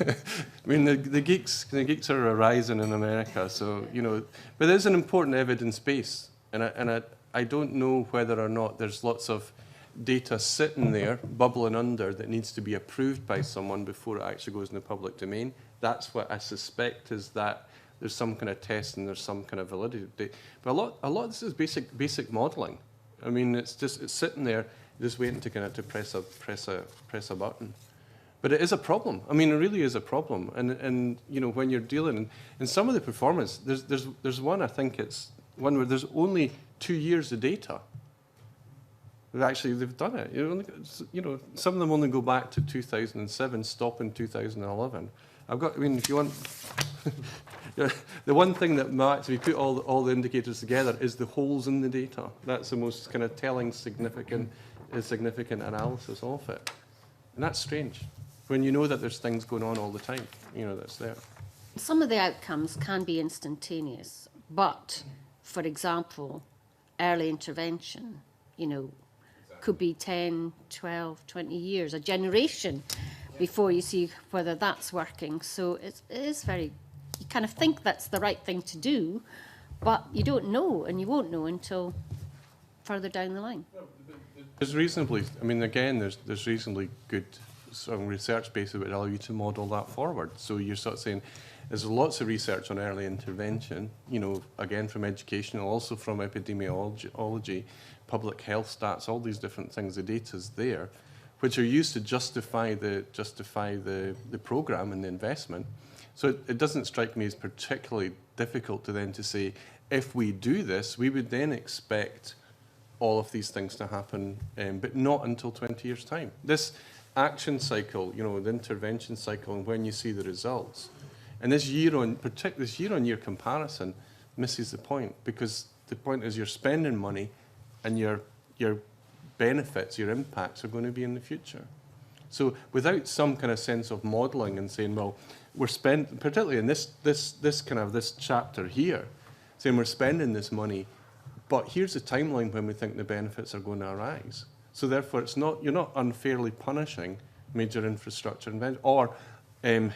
I mean, the geeks are arising in America, so, you know. But there's an important evidence base, and I don't know whether or not there's lots of data sitting there, bubbling under, that needs to be approved by someone before it actually goes in the public domain. That's what I suspect, is that there's some kind of test and there's some kind of validity. But a lot of this is basic modelling. I mean, it's sitting there, just waiting to kind of press a button. But it is a problem. I mean, it really is a problem. And you know, when you're dealing in some of the performance, there's one, I think it's one where there's only 2 years of data. They've done it. You know, some of them only go back to 2007, stop in 2011. I mean, if you want, the one thing that matters, if you put all the indicators together, is the holes in the data. That's the most kind of telling, significant analysis of it. And that's strange, when you know that there's things going on all the time, you know, that's there. Some of the outcomes can be instantaneous, but, for example, early intervention, you know, could be 10, 12, 20 years, a generation before you see whether that's working. So it is very, you kind of think that's the right thing to do, but you don't know, and you won't know until further down the line? There's reasonably, I mean, again, there's reasonably good some research base that would allow you to model that forward. So you're sort of saying there's lots of research on early intervention, you know, again from educational, also from epidemiology, public health stats, all these different things. The data's there, which are used to justify the program and the investment. So it doesn't strike me as particularly difficult to then to say, if we do this, we would then expect all of these things to happen, but not until 20 years' time. This action cycle, you know, the intervention cycle, and when you see the results, and this year-on-year comparison misses the point, because the point is you're spending money, and your benefits, your impacts are going to be in the future. So without some kind of sense of modelling and saying, well, we're spending, particularly in this chapter here, saying we're spending this money, but here's the timeline when we think the benefits are going to arise. So therefore, you're not unfairly punishing major infrastructure investment or I mean,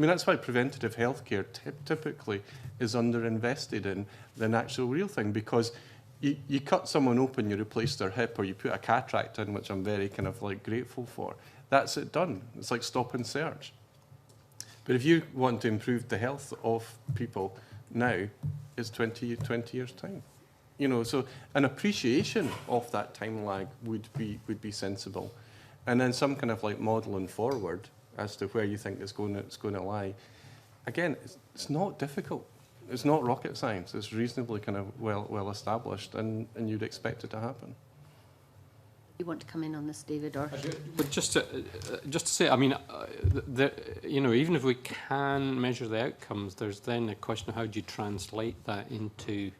that's why preventative healthcare typically is underinvested in than actual real thing, because you cut someone open, you replace their hip, or you put a cataract in, which I'm very kind of like grateful for. That's it done. It's like stop and search. But if you want to improve the health of people now, it's 20 years' time. You know, so an appreciation of that time lag would be sensible, and then some kind of like modelling forward as to where you think it's going to lie. Again, it's not difficult. It's not rocket science. It's reasonably kind of well established, and you'd expect it to happen. You want to come in on this, David, or? But just to say, I mean, you know, even if we can measure the outcomes, there's then a question of how do you translate that into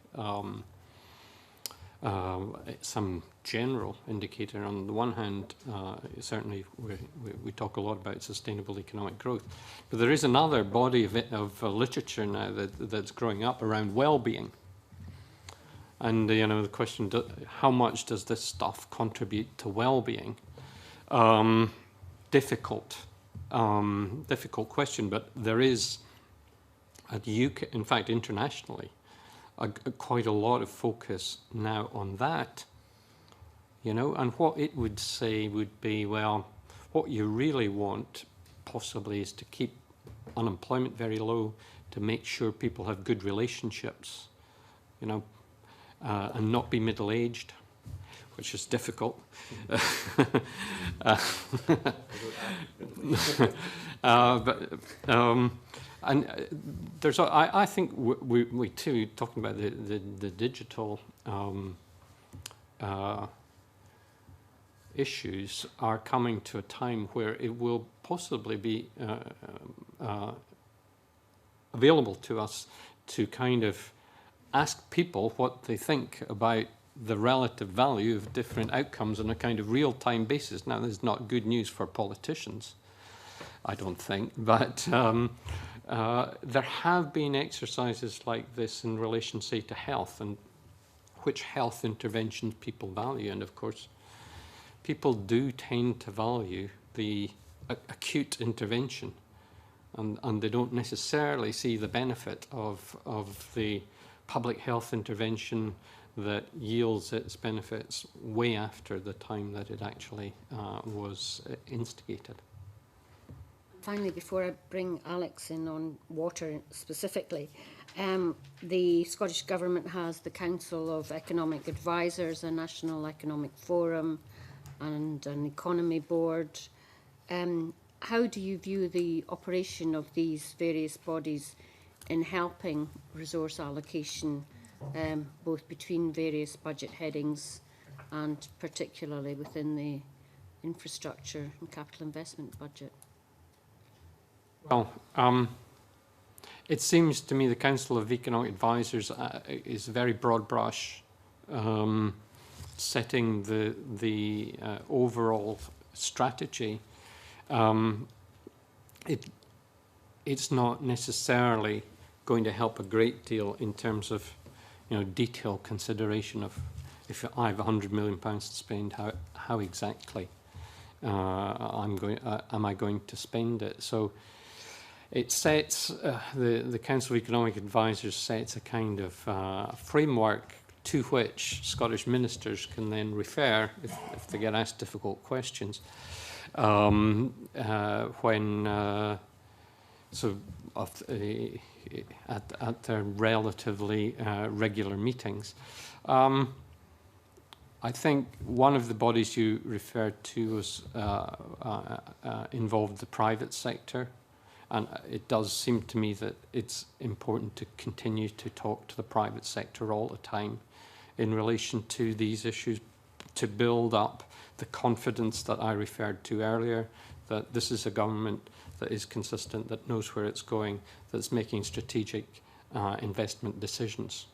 some general indicator. On the one hand, certainly we talk a lot about sustainable economic growth, but there is another body of literature now that's growing up around well-being. And you know, the question: how much does this stuff contribute to well-being? Difficult question. But there is, at UK, in fact, internationally, quite a lot of focus now on that. You know, and what it would say would be, well, what you really want, possibly, is to keep unemployment very low, to make sure people have good relationships. You know. And not be middle-aged, which is difficult. And there's, I think we too, talking about the digital issues, are coming to a time where it will possibly be available to us to kind of ask people what they think about the relative value of different outcomes on a kind of real-time basis. Now, this is not good news for politicians, I don't think, but there have been exercises like this in relation, say, to health and which health interventions people value. And of course, people do tend to value the acute intervention, and they don't necessarily see the benefit of the public health intervention that yields its benefits way after the time that it actually was instigated. Finally, before I bring Alex in on water specifically, the Scottish Government has the Council of Economic Advisors, a National Economic Forum, and an Economy Board. How do you view the operation of these various bodies in helping resource allocation, both between various budget headings and particularly within the infrastructure and capital investment budget? Well, it seems to me the Council of Economic Advisors is very broad brush, setting the overall strategy. It's not necessarily going to help a great deal in terms of, you know, detailed consideration of, if I have £100 million to spend, how exactly am I going to spend it? So it sets the Council of Economic Advisors sets a kind of framework to which Scottish ministers can then refer if they get asked difficult questions at their relatively regular meetings. I think one of the bodies you referred to was involved the private sector, and it does seem to me that it's important to continue to talk to the private sector all the time in relation to these issues, to build up the confidence that I referred to earlier, that this is a government that is consistent, that knows where it's going, that's making strategic investment decisions.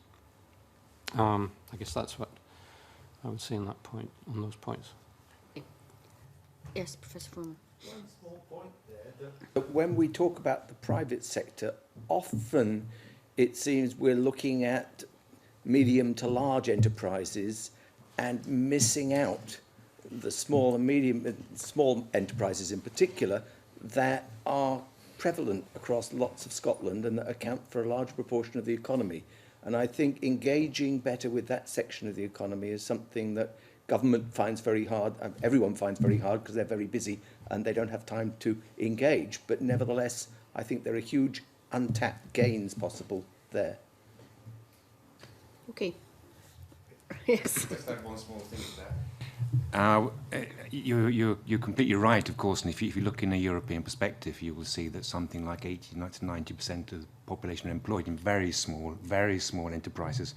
I guess that's what I would say on that point, on those points. Yes, Professor Foreman. One small point there, that when we talk about the private sector, often it seems we're looking at medium to large enterprises and missing out the small and small enterprises in particular that are prevalent across lots of Scotland and that account for a large proportion of the economy. And I think engaging better with that section of the economy is something that government finds very hard, everyone finds very hard because they're very busy and they don't have time to engage. But nevertheless, I think there are huge untapped gains possible there. Okay. Yes. Just add one small thing to that. You're completely right, of course, and if you look in a European perspective, you will see that something like 80 to 90% of the population are employed in very small enterprises,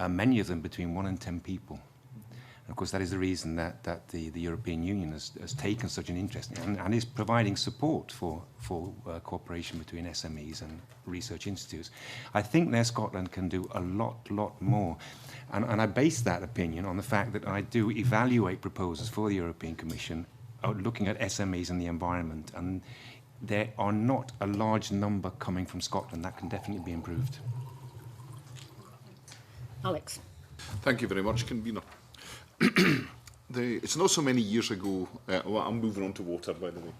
many of them between 1 and 10 people. And of course, that is the reason that the European Union has taken such an interest and is providing support for cooperation between SMEs and research institutes. I think there Scotland can do a lot more. And I base that opinion on the fact that I do evaluate proposals for the European Commission looking at SMEs and the environment. And there are not a large number coming from Scotland. That can definitely be improved. Alex. Thank you very much, Convener. It's not so many years ago, well, I'm moving on to water, by the way.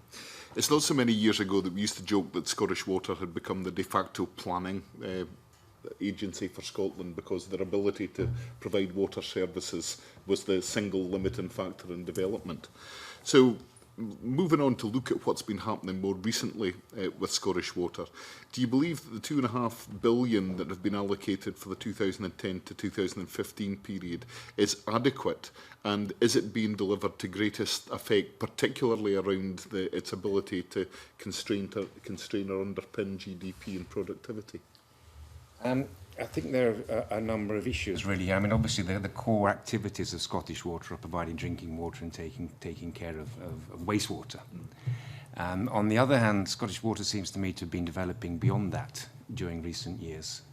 It's not so many years ago that we used to joke that Scottish Water had become the de facto planning agency for Scotland because their ability to provide water services was the single limiting factor in development. So, moving on to look at what's been happening more recently with Scottish Water, do you believe that the £2.5 billion that have been allocated for the 2010 to 2015 period is adequate, and is it being delivered to greatest effect, particularly around its ability to constrain or underpin GDP and productivity? I think there are a number of issues, really. I mean, obviously, the core activities of Scottish Water are providing drinking water and taking care of wastewater. On the other hand, Scottish Water seems to me to have been developing beyond that during recent years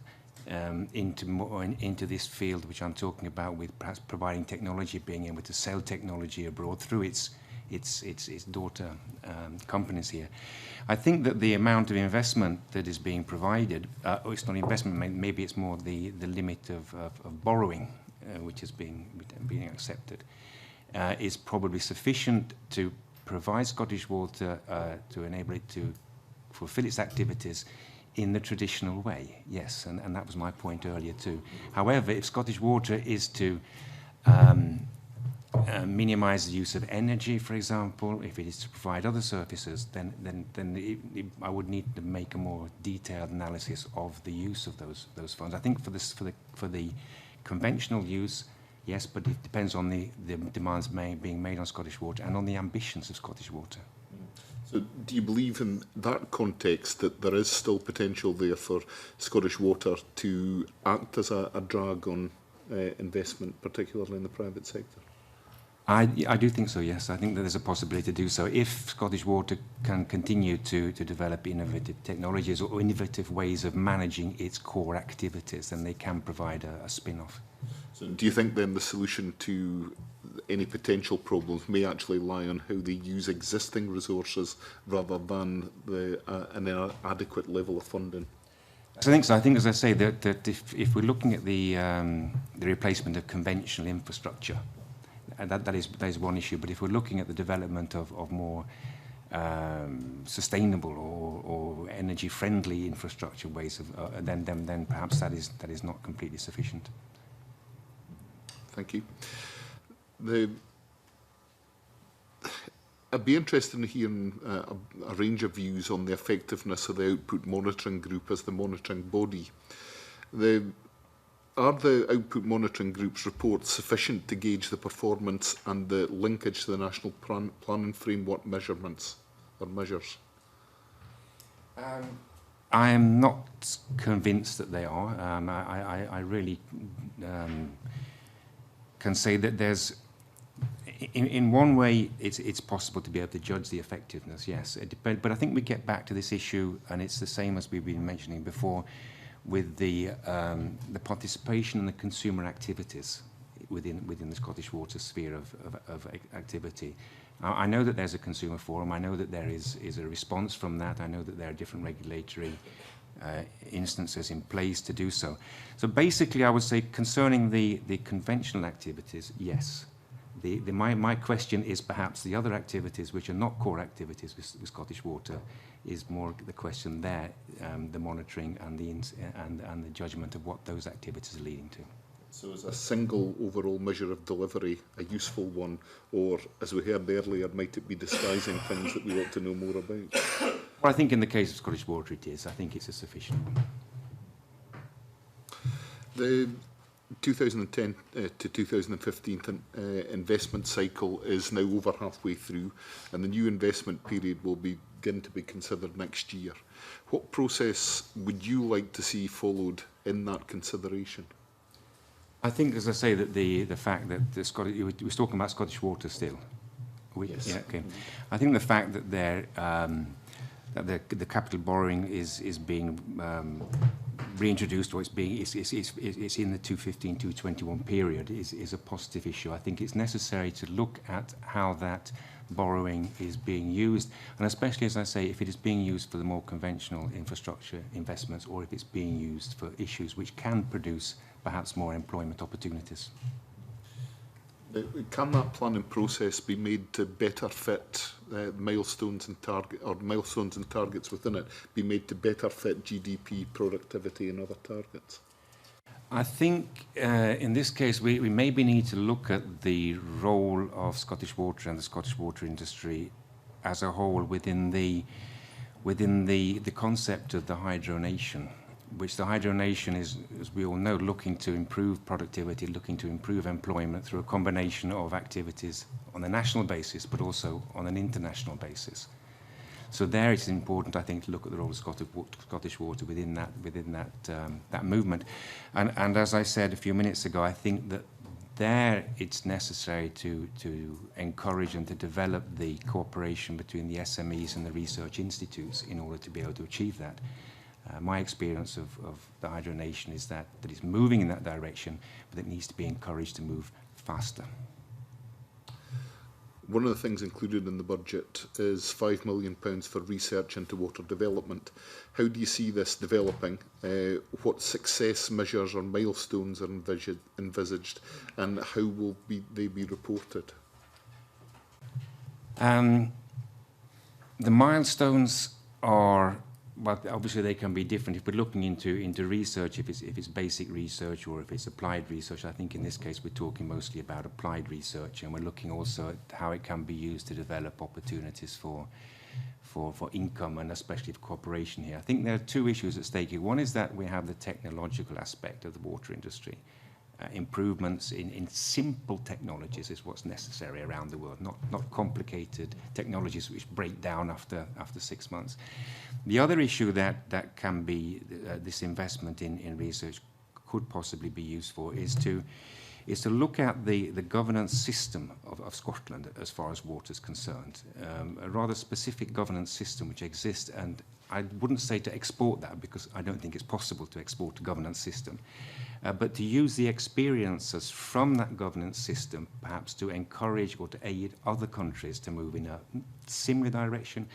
into this field which I'm talking about, with perhaps providing technology, being able to sell technology abroad through its daughter companies here. I think that the amount of investment that is being provided, it's not investment, maybe it's more the limit of borrowing which is being accepted, is probably sufficient to provide Scottish Water to enable it to fulfil its activities in the traditional way, yes, and that was my point earlier too. However, if Scottish Water is to minimise the use of energy, for example, if it is to provide other services, then I would need to make a more detailed analysis of the use of those funds. I think for the conventional use, yes, but it depends on the demands being made on Scottish Water and on the ambitions of Scottish Water. So do you believe in that context that there is still potential there for Scottish Water to act as a drag on investment, particularly in the private sector? I do think so, yes. I think that there's a possibility to do so. If Scottish Water can continue to develop innovative technologies or innovative ways of managing its core activities, then they can provide a spin-off. So do you think then the solution to any potential problems may actually lie on how they use existing resources rather than an adequate level of funding? So I think so. I think, as I say, that if we're looking at the replacement of conventional infrastructure, that is one issue. But if we're looking at the development of more sustainable or energy-friendly infrastructure ways of, then perhaps that is not completely sufficient. Thank you. I'd be interested in hearing a range of views on the effectiveness of the Output Monitoring Group as the monitoring body. Are the Output Monitoring Group's reports sufficient to gauge the performance and the linkage to the National Planning Framework measurements or measures? I am not convinced that they are. I really can say that there's, in one way, it's possible to be able to judge the effectiveness, yes. But I think we get back to this issue, and it's the same as we've been mentioning before, with the participation and the consumer activities within the Scottish Water sphere of activity. I know that there's a consumer forum. I know that there is a response from that. I know that there are different regulatory instances in place to do so. So basically, I would say concerning the conventional activities, yes. My question is perhaps the other activities which are not core activities with Scottish Water is more the question there, the monitoring and the judgment of what those activities are leading to. So is a single overall measure of delivery a useful one, or, as we heard earlier, might it be disguising things that we want to know more about? Well, I think in the case of Scottish Water it is. I think it's a sufficient one. The 2010 to 2015 investment cycle is now over halfway through, and the new investment period will begin to be considered next year. What process would you like to see followed in that consideration? I think, as I say, that the fact that the Scottish, we were talking about Scottish Water still. Yes. Yeah, okay. I think the fact that the capital borrowing is being reintroduced, or it's in the 2015-2021 period is a positive issue. I think it's necessary to look at how that borrowing is being used, and especially, as I say, if it is being used for the more conventional infrastructure investments, or if it's being used for issues which can produce perhaps more employment opportunities. Can that planning process be made to better fit milestones and targets within it, be made to better fit GDP, productivity and other targets? I think in this case we maybe need to look at the role of Scottish Water and the Scottish water industry as a whole within the concept of the hydronation, which the hydronation is, as we all know, looking to improve productivity, looking to improve employment through a combination of activities on a national basis, but also on an international basis. So there it's important, I think, to look at the role of Scottish Water within that movement. And as I said a few minutes ago, I think that there it's necessary to encourage and to develop the cooperation between the SMEs and the research institutes in order to be able to achieve that. My experience of the hydronation is that it's moving in that direction, but it needs to be encouraged to move faster. One of the things included in the budget is £5 million for research into water development. How do you see this developing? What success measures or milestones are envisaged, and how will they be reported? The milestones are, well, obviously they can be different. If we're looking into research, if it's basic research or if it's applied research, I think in this case we're talking mostly about applied research, and we're looking also at how it can be used to develop opportunities for income and especially for cooperation here. I think there are two issues at stake here. One is that we have the technological aspect of the water industry. Improvements in simple technologies is what's necessary around the world, not complicated technologies which break down after 6 months. The other issue that can be this investment in research could possibly be used for is to look at the governance system of Scotland as far as water is concerned. A rather specific governance system which exists, and I wouldn't say to export that because I don't think it's possible to export a governance system, but to use the experiences from that governance system perhaps to encourage or to aid other countries to move in a similar direction.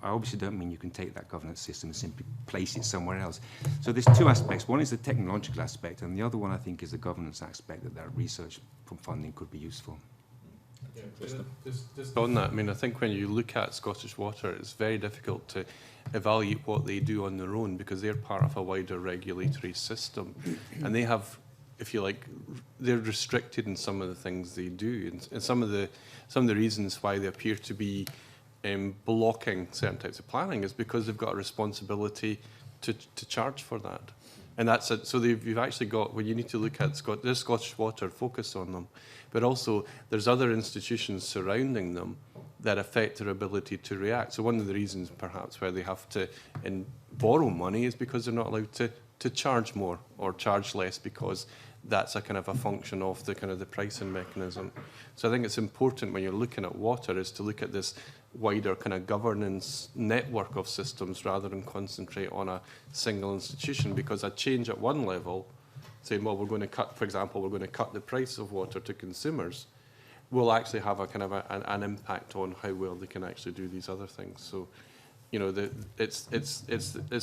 I obviously don't mean you can take that governance system and simply place it somewhere else. So there's two aspects. One is the technological aspect, and the other one I think is the governance aspect that research from funding could be useful. Just on that, I mean, I think when you look at Scottish Water, it's very difficult to evaluate what they do on their own because they're part of a wider regulatory system, and they have if you like, they're restricted in some of the things they do, and some of the reasons why they appear to be blocking certain types of planning is because they've got a responsibility to charge for that. And that's it. So you've actually got, well, you need to look at there's Scottish Water focus on them, but also there's other institutions surrounding them that affect their ability to react. So one of the reasons perhaps where they have to borrow money is because they're not allowed to charge more or charge less, because that's a kind of a function of the kind of the pricing mechanism. So I think it's important when you're looking at water is to look at this wider kind of governance network of systems rather than concentrate on a single institution, because a change at one level, saying, well, we're going to cut, for example, we're going to cut the price of water to consumers, will actually have a kind of an impact on how well they can actually do these other things. So, you know, it's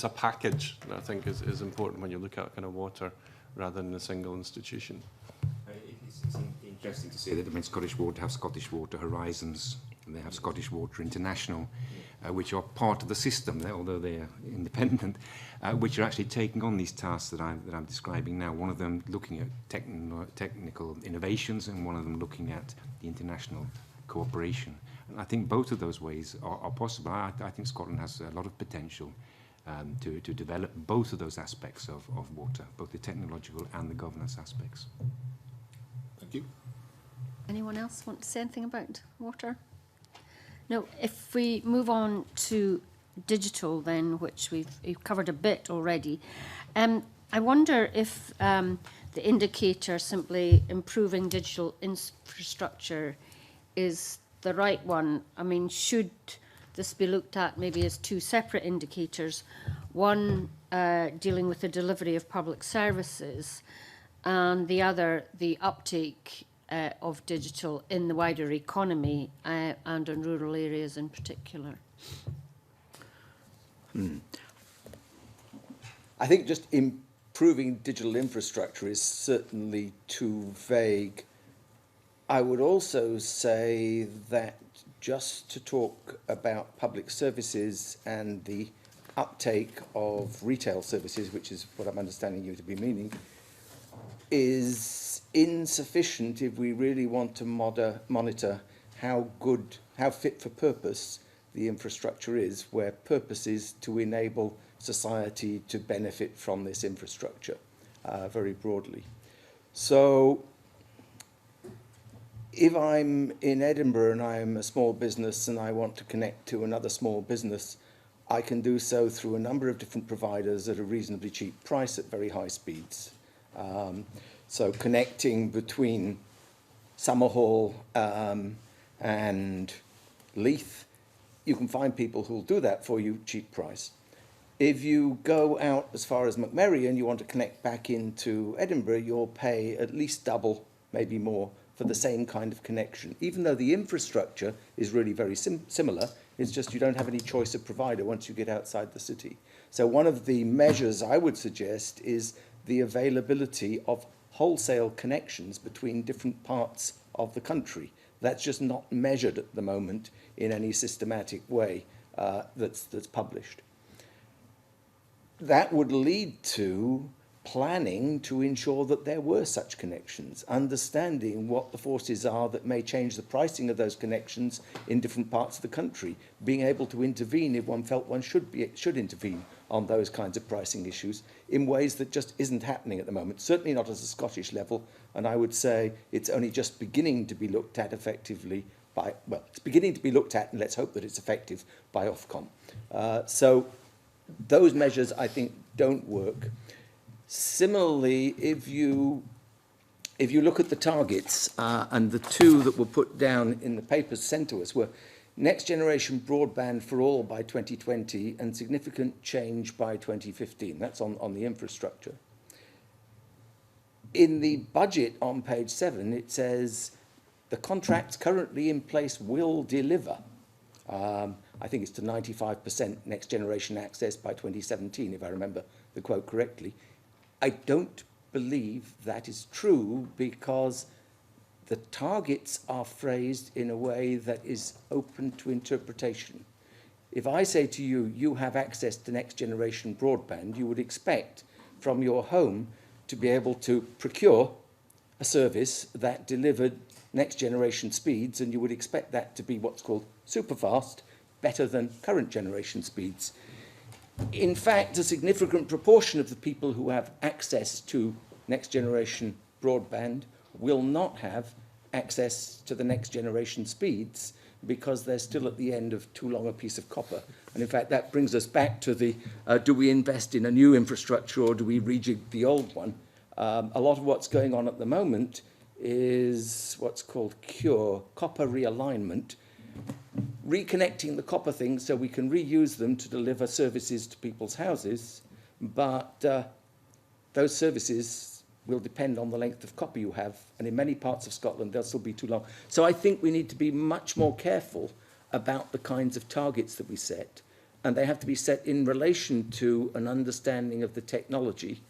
a package that I think is important when you look at kind of water rather than a single institution. It's interesting to see that, I mean, Scottish Water have Scottish Water Horizons, and they have Scottish Water International, which are part of the system, although they are independent, which are actually taking on these tasks that I'm describing now. One of them looking at technical innovations, and one of them looking at the international cooperation. And I think both of those ways are possible. I think Scotland has a lot of potential to develop both of those aspects of water, both the technological and the governance aspects. Thank you. Anyone else want to say anything about water? No, if we move on to digital then, which we've covered a bit already, I wonder if the indicator simply improving digital infrastructure is the right one. I mean, should this be looked at maybe as two separate indicators, one dealing with the delivery of public services and the other the uptake of digital in the wider economy and in rural areas in particular? I think just improving digital infrastructure is certainly too vague. I would also say that just to talk about public services and the uptake of retail services, which is what I'm understanding you to be meaning, is insufficient if we really want to monitor how fit for purpose the infrastructure is, where purpose is to enable society to benefit from this infrastructure very broadly. So if I'm in Edinburgh and I'm a small business and I want to connect to another small business, I can do so through a number of different providers at a reasonably cheap price at very high speeds. So connecting between Summerhall and Leith, you can find people who'll do that for you, cheap price. If you go out as far as McMurray and you want to connect back into Edinburgh, you'll pay at least double, maybe more, for the same kind of connection. Even though the infrastructure is really very similar, it's just you don't have any choice of provider once you get outside the city. So one of the measures I would suggest is the availability of wholesale connections between different parts of the country. That's just not measured at the moment in any systematic way that's published. That would lead to planning to ensure that there were such connections, understanding what the forces are that may change the pricing of those connections in different parts of the country, being able to intervene if one felt one should intervene on those kinds of pricing issues in ways that just isn't happening at the moment, certainly not at a Scottish level, and I would say it's only just beginning to be looked at effectively by, well, it's beginning to be looked at, and let's hope that it's effective by Ofcom. So those measures, I think, don't work. Similarly, if you look at the targets, and the two that were put down in the papers sent to us were next generation broadband for all by 2020 and significant change by 2015. That's on the infrastructure. In the budget on page 7, it says the contracts currently in place will deliver. I think it's to 95% next generation access by 2017, if I remember the quote correctly. I don't believe that is true because the targets are phrased in a way that is open to interpretation. If I say to you, you have access to next generation broadband, you would expect from your home to be able to procure a service that delivered next generation speeds, and you would expect that to be what's called super fast, better than current generation speeds. In fact, a significant proportion of the people who have access to next generation broadband will not have access to the next generation speeds because they're still at the end of too long a piece of copper. And in fact, that brings us back to the, do we invest in a new infrastructure or do we rejig the old one? A lot of what's going on at the moment is what's called CURE, copper realignment, reconnecting the copper things so we can reuse them to deliver services to people's houses, but those services will depend on the length of copper you have, and in many parts of Scotland they'll still be too long. So I think we need to be much more careful about the kinds of targets that we set, and they have to be set in relation to an understanding of the technology,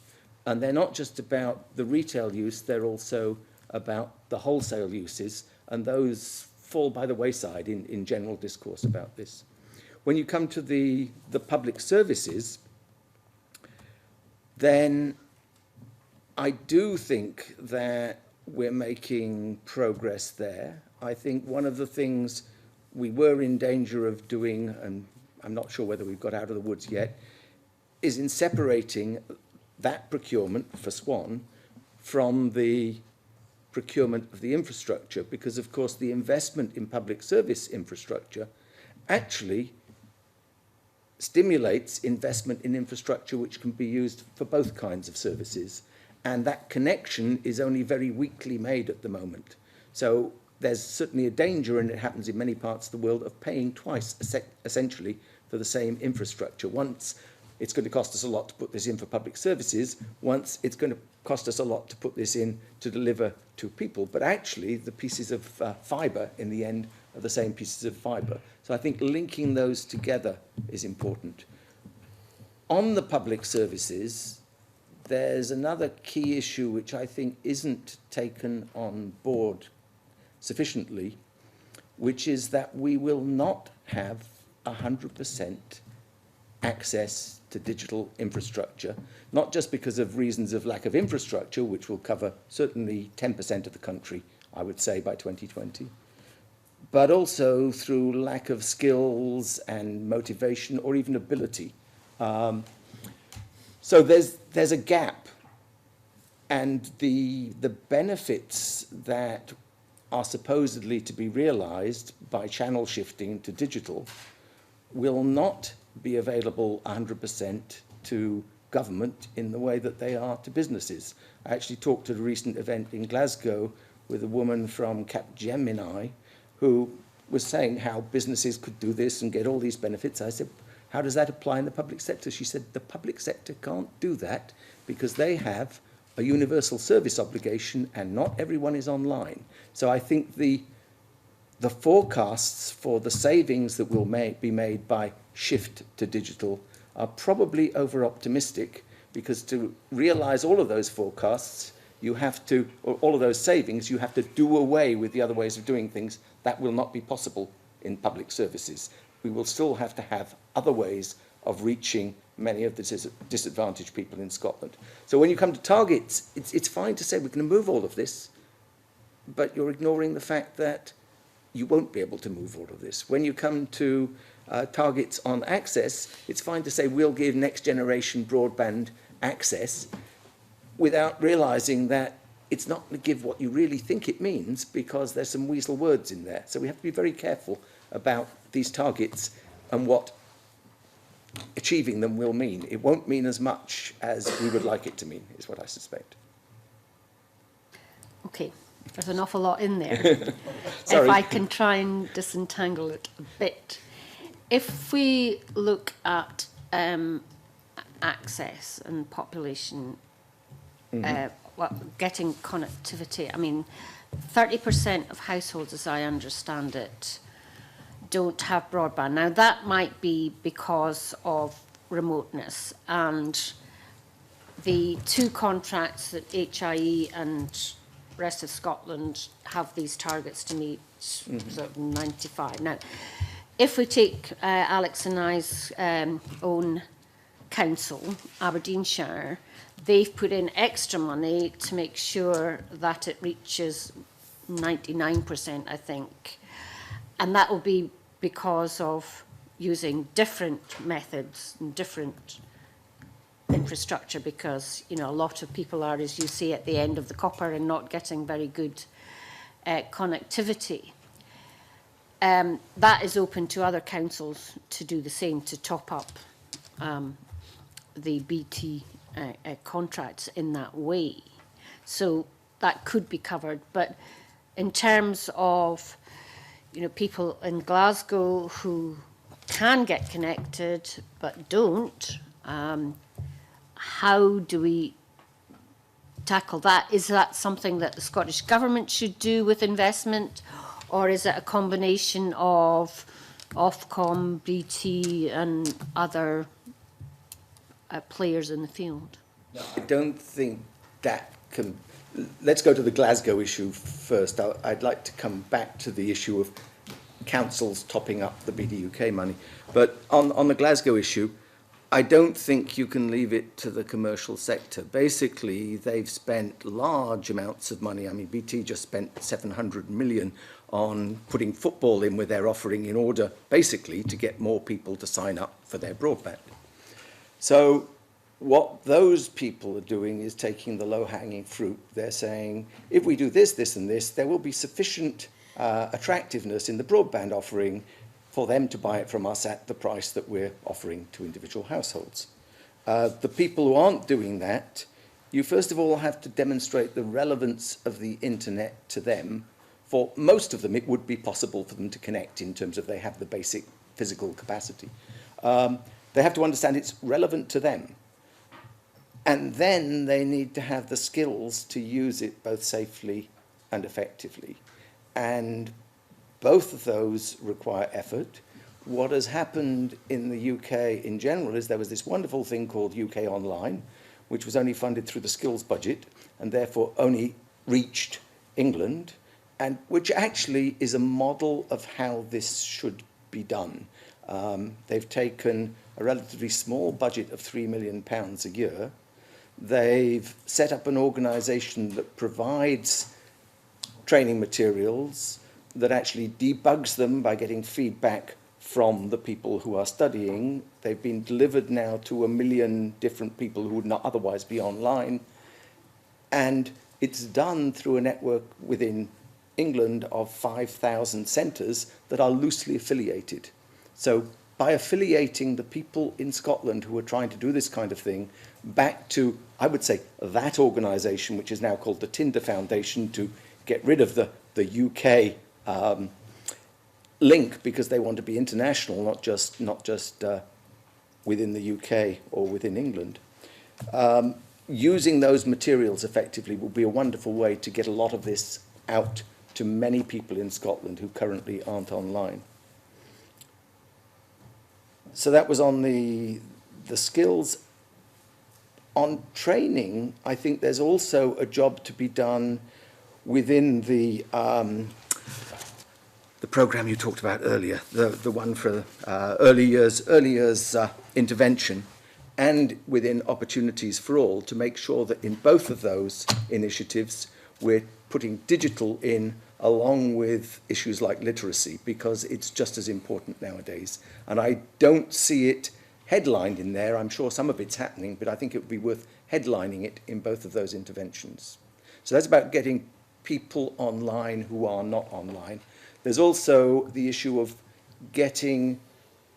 and they're not just about the retail use, they're also about the wholesale uses, and those fall by the wayside in general discourse about this. When you come to the public services, then I do think that we're making progress there. I think one of the things we were in danger of doing, and I'm not sure whether we've got out of the woods yet, is in separating that procurement for Swan from the procurement of the infrastructure, because of course the investment in public service infrastructure actually stimulates investment in infrastructure which can be used for both kinds of services, and that connection is only very weakly made at the moment. So there's certainly a danger, and it happens in many parts of the world, of paying twice essentially for the same infrastructure. Once it's going to cost us a lot to put this in for public services, once it's going to cost us a lot to put this in to deliver to people. But actually, the pieces of fibre in the end are the same pieces of fibre. So I think linking those together is important. On the public services, there's another key issue which I think isn't taken on board sufficiently, which is that we will not have 100% access to digital infrastructure, not just because of reasons of lack of infrastructure, which will cover certainly 10% of the country, I would say, by 2020, but also through lack of skills and motivation or even ability. So there's a gap, and the benefits that are supposedly to be realized by channel shifting to digital will not be available 100% to government in the way that they are to businesses. I actually talked at a recent event in Glasgow with a woman from Capgemini who was saying how businesses could do this and get all these benefits. I said, how does that apply in the public sector? She said, the public sector can't do that because they have a universal service obligation and not everyone is online. So I think the forecasts for the savings that will be made by shift to digital are probably over-optimistic, because to realise all of those forecasts, you have to, or all of those savings, you have to do away with the other ways of doing things. That will not be possible in public services. We will still have to have other ways of reaching many of the disadvantaged people in Scotland. So when you come to targets, it's fine to say we're going to move all of this, but you're ignoring the fact that you won't be able to move all of this. When you come to targets on access, it's fine to say we'll give next generation broadband access without realising that it's not going to give what you really think it means, because there's some weasel words in there. So we have to be very careful about these targets and what achieving them will mean. It won't mean as much as we would like it to mean, is what I suspect. Okay, there's an awful lot in there. If I can try and disentangle it a bit. If we look at access and population, getting connectivity, I mean, 30% of households, as I understand it, don't have broadband. Now, that might be because of remoteness, and the two contracts that HIE and rest of Scotland have these targets to meet, sort of 95. Now, if we take Alex and I's own council, Aberdeenshire, they've put in extra money to make sure that it reaches 99%, I think. And that will be because of using different methods and different infrastructure, because, you know, a lot of people are, as you say, at the end of the copper and not getting very good connectivity. That is open to other councils to do the same, to top up the BT contracts in that way. So that could be covered. But in terms of, you know, people in Glasgow who can get connected but don't, how do we tackle that? Is that something that the Scottish Government should do with investment, or is it a combination of Ofcom, BT and other players in the field? No, I don't think that can... Let's go to the Glasgow issue first. I'd like to come back to the issue of councils topping up the BDUK money. But on the Glasgow issue, I don't think you can leave it to the commercial sector. Basically, they've spent large amounts of money. I mean, BT just spent 700 million on putting football in with their offering in order, basically, to get more people to sign up for their broadband. So what those people are doing is taking the low-hanging fruit. They're saying, if we do this, this and this, there will be sufficient attractiveness in the broadband offering for them to buy it from us at the price that we're offering to individual households. The people who aren't doing that, you first of all have to demonstrate the relevance of the internet to them. For most of them, it would be possible for them to connect in terms of they have the basic physical capacity. They have to understand it's relevant to them. And then they need to have the skills to use it both safely and effectively. And both of those require effort. What has happened in the UK in general is there was this wonderful thing called UK Online, which was only funded through the skills budget and therefore only reached England, and which actually is a model of how this should be done. They've taken a relatively small budget of £3 million a year. They've set up an organisation that provides training materials, that actually debugs them by getting feedback from the people who are studying. They've been delivered now to 1 million different people who would not otherwise be online. And it's done through a network within England of 5,000 centres that are loosely affiliated. So by affiliating the people in Scotland who are trying to do this kind of thing back to, I would say, that organisation, which is now called the Tinder Foundation, to get rid of the UK link, because they want to be international, not just within the UK or within England. Using those materials effectively will be a wonderful way to get a lot of this out to many people in Scotland who currently aren't online. So that was on the skills. On training, I think there's also a job to be done within the programme you talked about earlier, the one for early years intervention, and within Opportunities for All, to make sure that in both of those initiatives we're putting digital in along with issues like literacy, because it's just as important nowadays. And I don't see it headlined in there. I'm sure some of it's happening, but I think it would be worth headlining it in both of those interventions. So that's about getting people online who are not online. There's also the issue of getting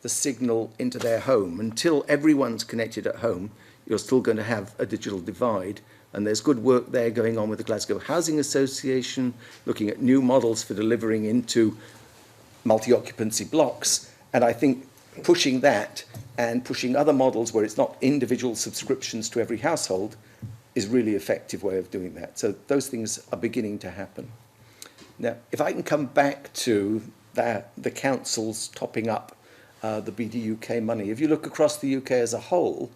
the signal into their home. Until everyone's connected at home, you're still going to have a digital divide. And there's good work there going on with the Glasgow Housing Association, looking at new models for delivering into multi-occupancy blocks. And I think pushing that and pushing other models where it's not individual subscriptions to every household is really effective way of doing that. So those things are beginning to happen. Now, if I can come back to the councils topping up the BDUK money, if you look across the UK as a whole,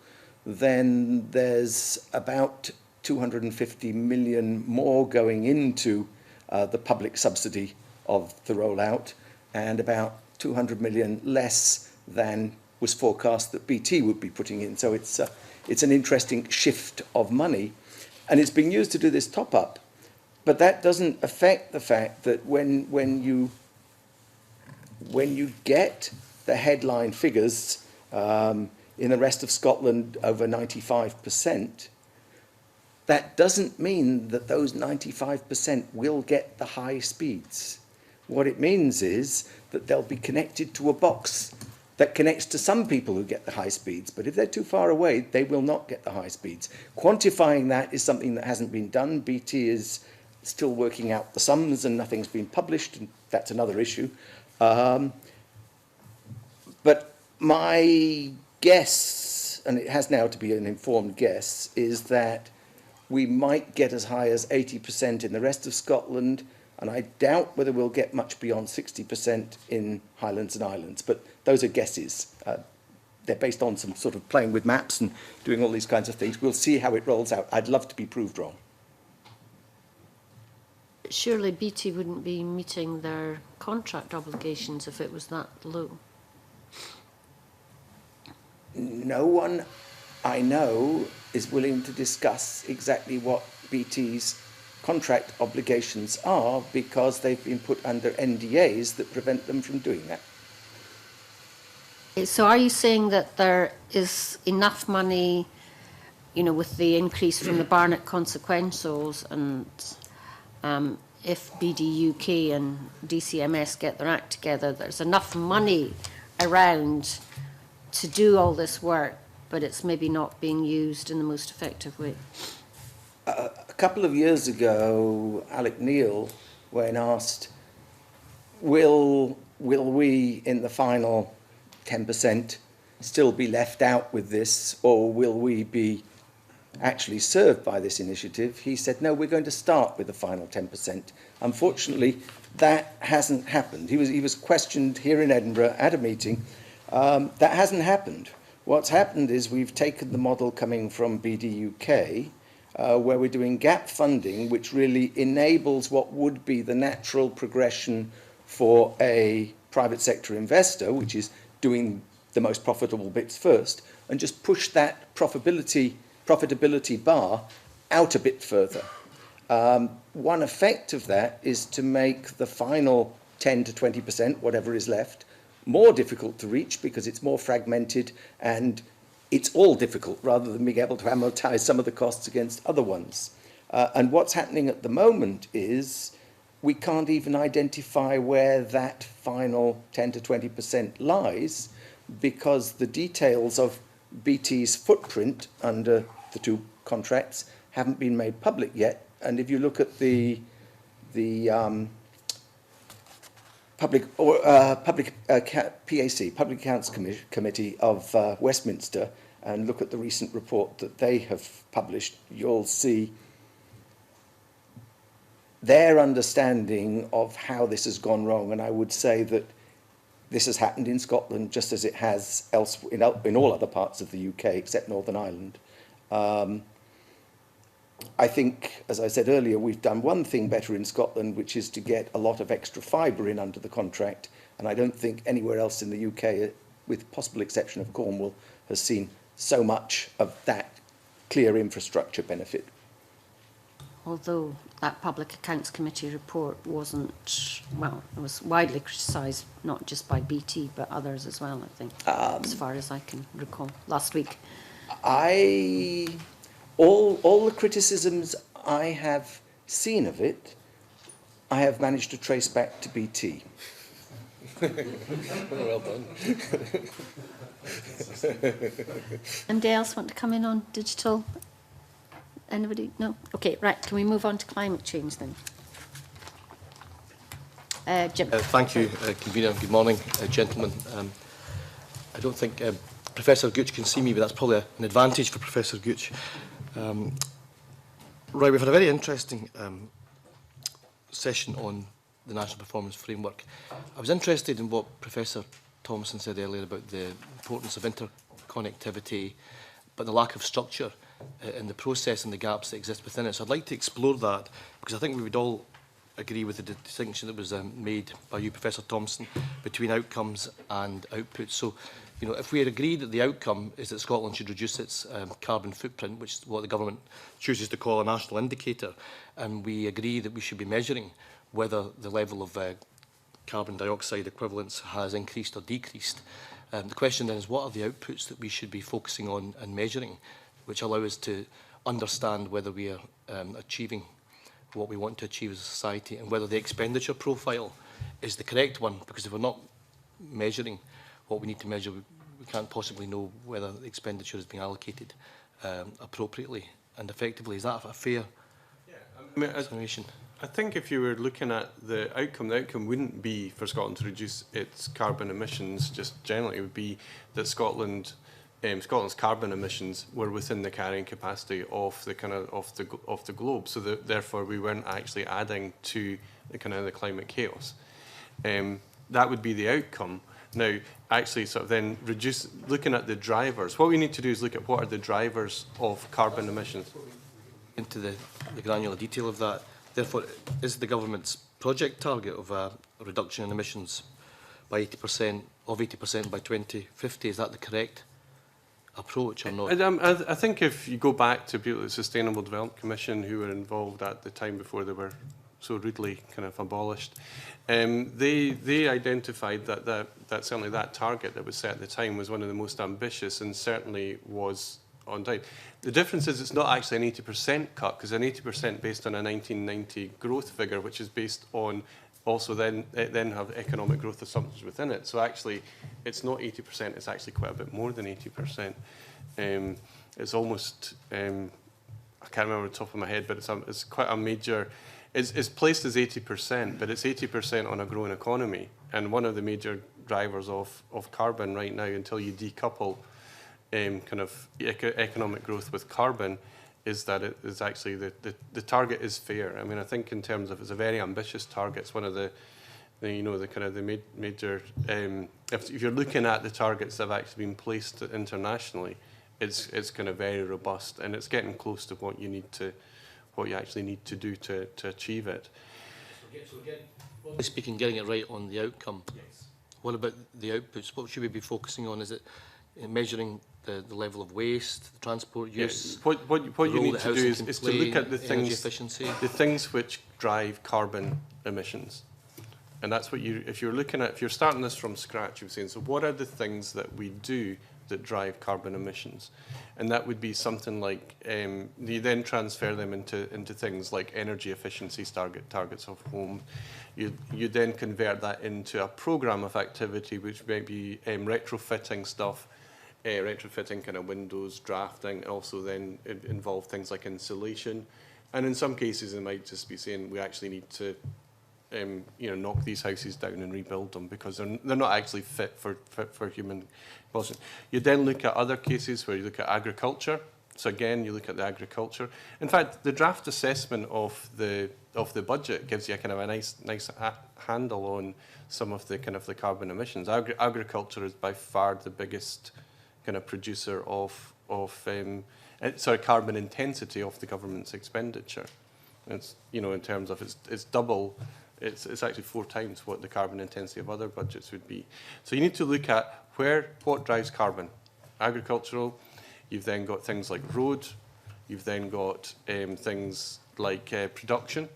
then there's about 250 million more going into the public subsidy of the rollout, and about 200 million less than was forecast that BT would be putting in. So it's it's an interesting shift of money. And it's being used to do this top-up. But that doesn't affect the fact that when you get the headline figures in the rest of Scotland over 95%, that doesn't mean that those 95% will get the high speeds. What it means is that they'll be connected to a box that connects to some people who get the high speeds, but if they're too far away, they will not get the high speeds. Quantifying that is something that hasn't been done. BT is still working out the sums and nothing's been published, and that's another issue. But my guess, and it has now to be an informed guess, is that we might get as high as 80% in the rest of Scotland, and I doubt whether we'll get much beyond 60% in Highlands and Islands. But those are guesses. They're based on some sort of playing with maps and doing all these kinds of things. We'll see how it rolls out. I'd love to be proved wrong. Surely BT wouldn't be meeting their contract obligations if it was that low. No one I know is willing to discuss exactly what BT's contract obligations are because they've been put under NDAs that prevent them from doing that. So are you saying that there is enough money, you know, with the increase from the Barnett consequentials, and if BD UK and DCMS get their act together, there's enough money around to do all this work, but it's maybe not being used in the most effective way? A couple of years ago, Alec Neil, when asked, will we in the final 10% still be left out with this, or will we be actually served by this initiative? He said, no, we're going to start with the final 10%. Unfortunately, that hasn't happened. He was questioned here in Edinburgh at a meeting. That hasn't happened. What's happened is we've taken the model coming from BD UK, where we're doing gap funding, which really enables what would be the natural progression for a private sector investor, which is doing the most profitable bits first, and just push that profitability bar out a bit further. One effect of that is to make the final 10 to 20%, whatever is left, more difficult to reach because it's more fragmented and it's all difficult rather than being able to amortize some of the costs against other ones. And what's happening at the moment is we can't even identify where that final 10 to 20% lies because the details of BT's footprint under the two contracts haven't been made public yet. And if you look at the PAC, Public Accounts Committee of Westminster, and look at the recent report that they have published, you'll see their understanding of how this has gone wrong. And I would say that this has happened in Scotland just as it has elsewhere in all other parts of the UK except Northern Ireland. I think, as I said earlier, we've done one thing better in Scotland, which is to get a lot of extra fibre in under the contract. And I don't think anywhere else in the UK, with possible exception of Cornwall, has seen so much of that clear infrastructure benefit. Although that Public Accounts Committee report wasn't, well, it was widely criticised, not just by BT, but others as well, I think, as far as I can recall, last week. All the criticisms I have seen of it, I have managed to trace back to BT. Well done. Anybody else want to come in on digital? Anybody? No? Okay, right. Can we move on to climate change then? Jim. Thank you, Convener. Good morning, gentlemen. I don't think Professor Gooch can see me, but that's probably an advantage for Professor Gooch. Right, we've had a very interesting session on the National Performance Framework. I was interested in what Professor Thompson said earlier about the importance of interconnectivity, but the lack of structure in the process and the gaps that exist within it. So I'd like to explore that because I think we would all agree with the distinction that was made by you, Professor Thompson, between outcomes and outputs. So, you know, if we agree that the outcome is that Scotland should reduce its carbon footprint, which is what the government chooses to call a national indicator, and we agree that we should be measuring whether the level of carbon dioxide equivalents has increased or decreased, the question then is, what are the outputs that we should be focusing on and measuring, which allow us to understand whether we are achieving what we want to achieve as a society, and whether the expenditure profile is the correct one, because if we're not measuring what we need to measure, we can't possibly know whether the expenditure is being allocated appropriately and effectively. Is that a fair explanation? I think if you were looking at the outcome wouldn't be for Scotland to reduce its carbon emissions. Just generally, it would be that Scotland's carbon emissions were within the carrying capacity of the globe, so that therefore we weren't actually adding to the climate chaos. That would be the outcome. Now, actually, sort of then looking at the drivers. What we need to do is look at what are the drivers of carbon emissions. Into the granular detail of that. Therefore, is the government's project target of a reduction in emissions by 80% by 2050, is that the correct approach or not? I think if you go back to people at the Sustainable Development Commission who were involved at the time before they were so rudely kind of abolished, they identified that certainly that target that was set at the time was one of the most ambitious and certainly was on time. The difference is it's not actually an 80% cut, because an 80% based on a 1990 growth figure, which is based on also then have economic growth assumptions within it. So actually, it's not 80%, it's actually quite a bit more than 80%. It's almost, I can't remember off the top of my head, but it's quite a major, it's placed as 80%, but it's 80% on a growing economy. And one of the major drivers of carbon right now, until you decouple economic growth with carbon, is that it is actually the target is fair. I mean, I think in terms of, it's a very ambitious target. It's one of the major. If you're looking at the targets that have actually been placed internationally, it's kind of very robust, and it's getting close to what you actually need to do to achieve it. So again, broadly speaking, getting it right on the outcome. Yes. What about the outputs? What should we be focusing on? Is it measuring the level of waste, the transport use? Yeah. What you need to do is to look at the things which drive carbon emissions. And that's what if you're starting this from scratch, you're saying, so what are the things that we do that drive carbon emissions? And that would be something like, you then transfer them into things like energy efficiency targets of home. You then convert that into a programme of activity, which may be retrofitting stuff, retrofitting kind of windows, drafting, and also then involve things like insulation. And in some cases, it might just be saying we actually need to knock these houses down and rebuild them because they're not actually fit for human consumption. You then look at other cases where you look at agriculture. So again, you look at the agriculture. In fact, the draft assessment of the budget gives you a kind of a nice handle on some of the kind of the carbon emissions. Agriculture is by far the biggest kind of producer of carbon intensity of the government's expenditure. It's, in terms of it's double, it's actually 4 times what the carbon intensity of other budgets would be. So you need to look at what drives carbon. Agricultural, you've then got things like road, you've then got things like production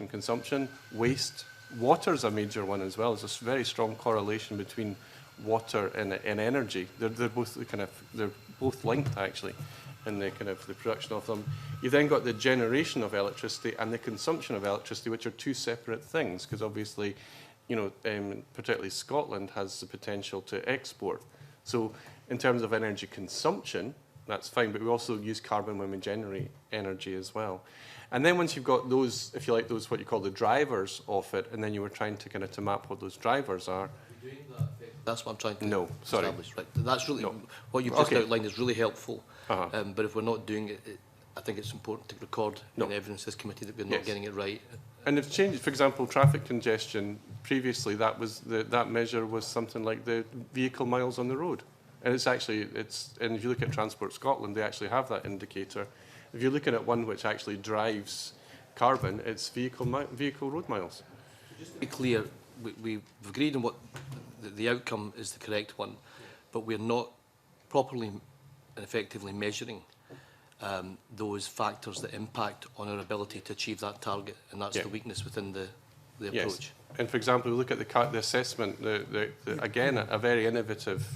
consumption, waste. Water's a major one as well. There's a very strong correlation between water and energy. They're both linked actually in the kind of the production of them. You've then got the generation of electricity and the consumption of electricity, which are 2 separate things, because obviously, particularly Scotland has the potential to export. So in terms of energy consumption, that's fine, but we also use carbon when we generate energy as well. And then once you've got those, if you like, those what you call the drivers of it, and then you were trying to kind of to map what those drivers are. That's what I'm trying to sorry. establish. Right. That's really what you've just outlined is really helpful. But if we're not doing it, I think it's important to record in evidence this committee that we're not getting it right. And if changes, for example, traffic congestion. Previously, that was that measure was something like the vehicle miles on the road, and and if you look at Transport Scotland, they actually have that indicator. If you're looking at one which actually drives carbon, it's vehicle road miles. To be clear, we've agreed on what the outcome is the correct one, but we're not properly and effectively measuring those factors that impact on our ability to achieve that target, and that's the weakness within the approach. Yes. And for example, we look at the assessment. Again, a very innovative,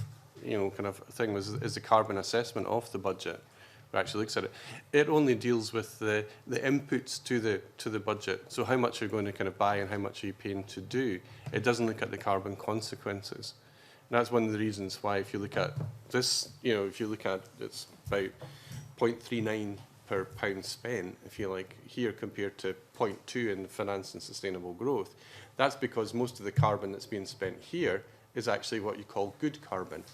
kind of thing is the carbon assessment of the budget. It actually looks at it. It only deals with the inputs to the budget. So how much you're going to kind of buy and how much are you paying to do. It doesn't look at the carbon consequences. And that's one of the reasons why, if you look at this, if you look at it's about 0.39 per pound spent, if you like, here compared to 0.2 in finance and sustainable growth. That's because most of the carbon that's being spent here is actually what you call good carbon.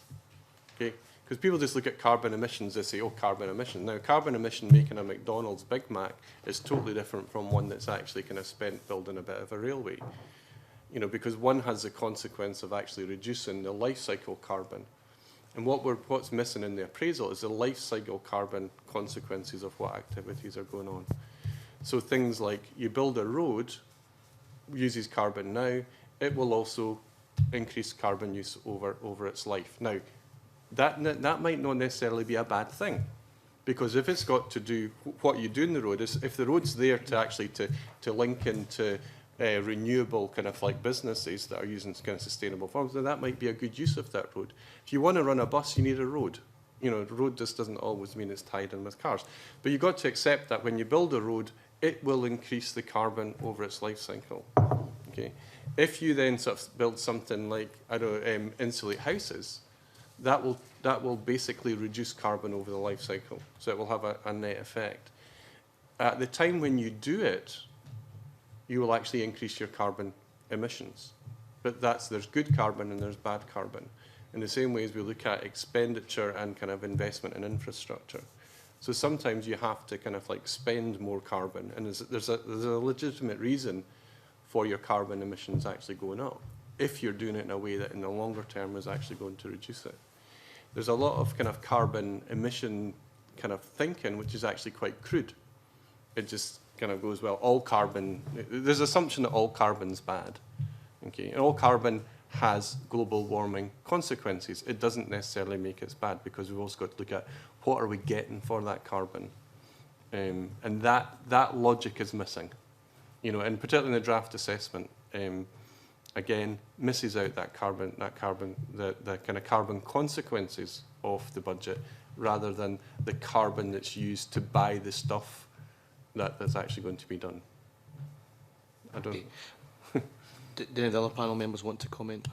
Okay? Because people just look at carbon emissions, they say, oh, carbon emission. Now, carbon emission making a McDonald's Big Mac is totally different from one that's actually kind of spent building a bit of a railway. Because one has the consequence of actually reducing the life cycle carbon. And what's missing in the appraisal is the life cycle carbon consequences of what activities are going on. So things like you build a road, uses carbon now, it will also increase carbon use over its life. Now, that might not necessarily be a bad thing, because if it's got to do what you do in the road, is if the road's there to actually to link into renewable kind of like businesses that are using kind of sustainable forms, then that might be a good use of that road. If you want to run a bus, you need a road. The road just doesn't always mean it's tied in with cars. But you've got to accept that when you build a road, it will increase the carbon over its life cycle. Okay. If you then sort of build something like, insulate houses, that will basically reduce carbon over the life cycle. So it will have a net effect. At the time when you do it, you will actually increase your carbon emissions. But there's good carbon and there's bad carbon. In the same way as we look at expenditure and kind of investment in infrastructure. So sometimes you have to kind of like spend more carbon, and there's a legitimate reason for your carbon emissions actually going up, if you're doing it in a way that in the longer term is actually going to reduce it. There's a lot of kind of carbon emission kind of thinking, which is actually quite crude. It just kind of goes, well, all carbon, there's an assumption that all carbon's bad. Okay, and all carbon has global warming consequences. It doesn't necessarily make it bad, because we've also got to look at what are we getting for that carbon. And that logic is missing. And particularly in the draft assessment, again, misses out the kind of carbon consequences of the budget, rather than the carbon that's used to buy the stuff that's actually going to be done. I don't. Do any of the other panel members want to comment?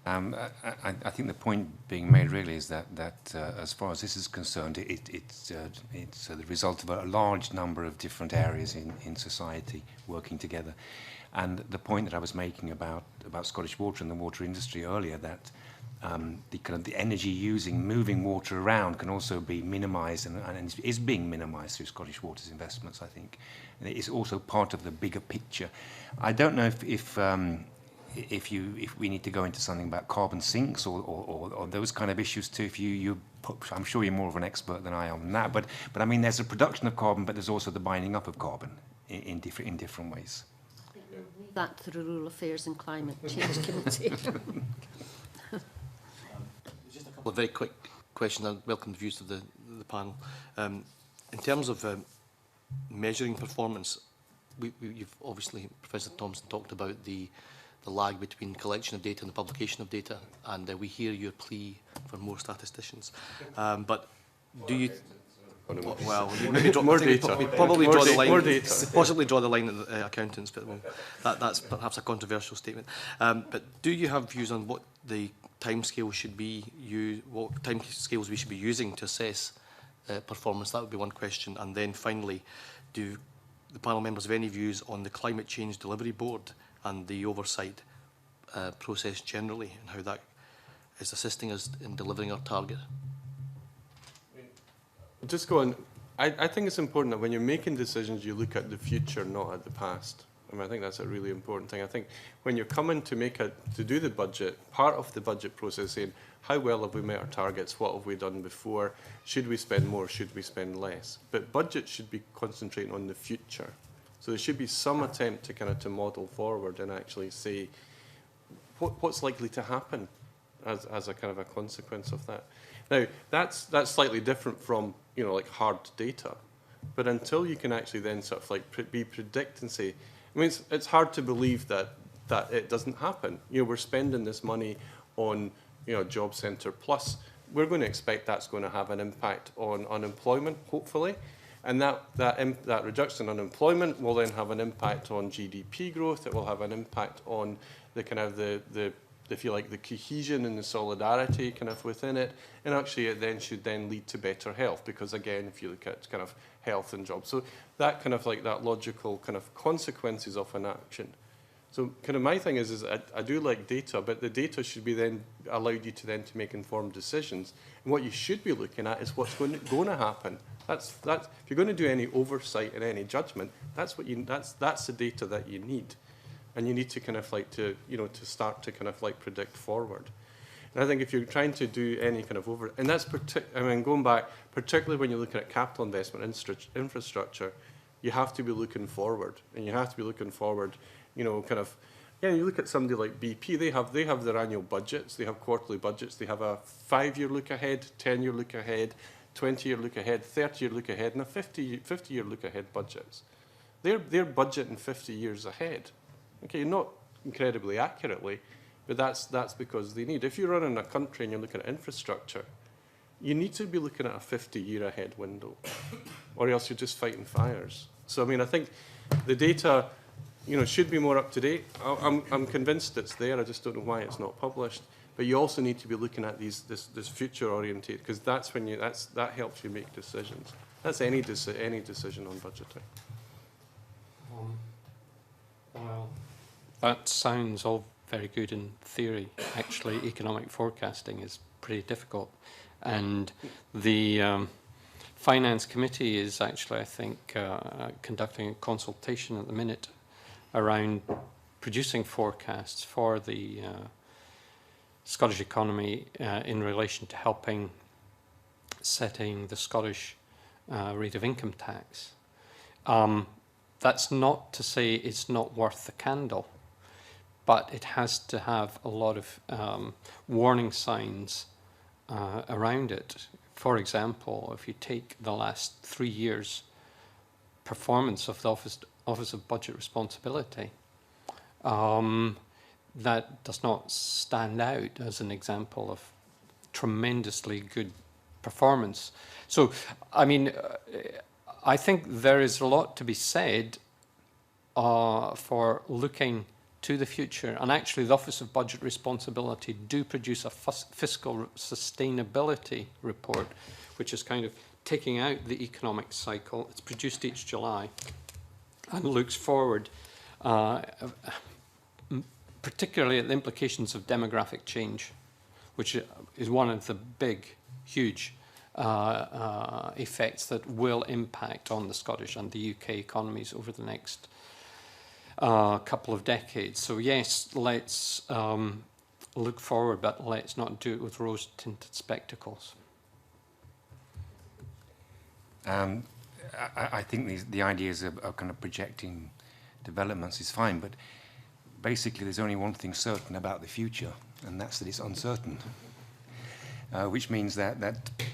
I think the point being made really is that as far as this is concerned, it's the result of a large number of different areas in society working together. And the point that I was making about Scottish Water and the water industry earlier, that the energy moving water around can also be minimised, and is being minimised through Scottish Water's investments, I think. And it is also part of the bigger picture. I don't know if we need to go into something about carbon sinks or those kind of issues too. I'm sure you're more of an expert than I am on that. But I mean, there's a production of carbon, but there's also the binding up of carbon in different ways. Leave that to the Rural Affairs and Climate Change Committee. Just a couple of very quick questions. I welcome the views of the panel. In terms of measuring performance, you've obviously, Professor Thompson, talked about the lag between collection of data and the publication of data, and we hear your plea for more statisticians. But do you... Well, more data. We probably draw the line. More data. Possibly draw the line at the accountants, but that's perhaps a controversial statement. But do you have views on what the timescales should be? What timescales we should be using to assess performance? That would be one question. And then finally, do the panel members have any views on the Climate Change Delivery Board and the oversight process generally, and how that is assisting us in delivering our target? Just go on. I think it's important that when you're making decisions, you look at the future, not at the past. I mean, I think that's a really important thing. I think when you're coming to do the budget, part of the budget process saying, how well have we met our targets? What have we done before? Should we spend more? Should we spend less? But budget should be concentrating on the future. So there should be some attempt to kind of to model forward and actually say what's likely to happen as a kind of a consequence of that. Now, that's slightly different from, you know, like hard data. But until you can actually then sort of like be predict and say, I mean, it's hard to believe that it doesn't happen. You know, we're spending this money on, you know, Job Centre Plus. We're going to expect that's going to have an impact on unemployment, hopefully. And that reduction in unemployment will then have an impact on GDP growth. It will have an impact on the kind of the if you like, the cohesion and the solidarity kind of within it. And actually it then should then lead to better health, because again, if you look at kind of health and jobs. So that kind of like that logical kind of consequences of an action. So kind of my thing is I do like data, but the data should be then allowed you to then to make informed decisions. And what you should be looking at is what's going to happen. That's if you're going to do any oversight and any judgment, that's the data that you need. And you need to kind of like to start to kind of like predict forward. And I think if you're trying to do any kind of and that's going back, particularly when you're looking at capital investment infrastructure, you have to be looking forward, and you have to be looking forward, you know, kind of. Yeah, you look at somebody like BP. They have their annual budgets. They have quarterly budgets. They have a 5-year look ahead, 10-year look ahead, 20-year look ahead, 30-year look ahead, and a 50-year look ahead budgets. They're budgeting 50 years ahead. Okay, not incredibly accurately, but that's because they need. If you're running a country and you're looking at infrastructure, you need to be looking at a 50-year ahead window, or else you're just fighting fires. So I mean, I think the data, you know, should be more up to date. I'm convinced it's there. I just don't know why it's not published. But you also need to be looking at this future oriented, because that's when that helps you make decisions. That's any decision on budgeting. Well, that sounds all very good in theory. Actually, economic forecasting is pretty difficult. And the Finance Committee is actually, I think, conducting a consultation at the minute around producing forecasts for the Scottish economy in relation to helping setting the Scottish rate of income tax. That's not to say it's not worth the candle, but it has to have a lot of warning signs around it. For example, if you take the last 3 years' performance of the Office of Budget Responsibility, that does not stand out as an example of tremendously good performance. So, I mean, I think there is a lot to be said for looking to the future. And actually, the Office of Budget Responsibility do produce a fiscal sustainability report, which is kind of taking out the economic cycle. It's produced each July and looks forward, particularly at the implications of demographic change, which is one of the big, huge effects that will impact on the Scottish and the UK economies over the next couple of decades. So yes, let's look forward, but let's not do it with rose-tinted spectacles. I think the ideas of kind of projecting developments is fine, but basically there's only one thing certain about the future, and that's that it's uncertain. Which means that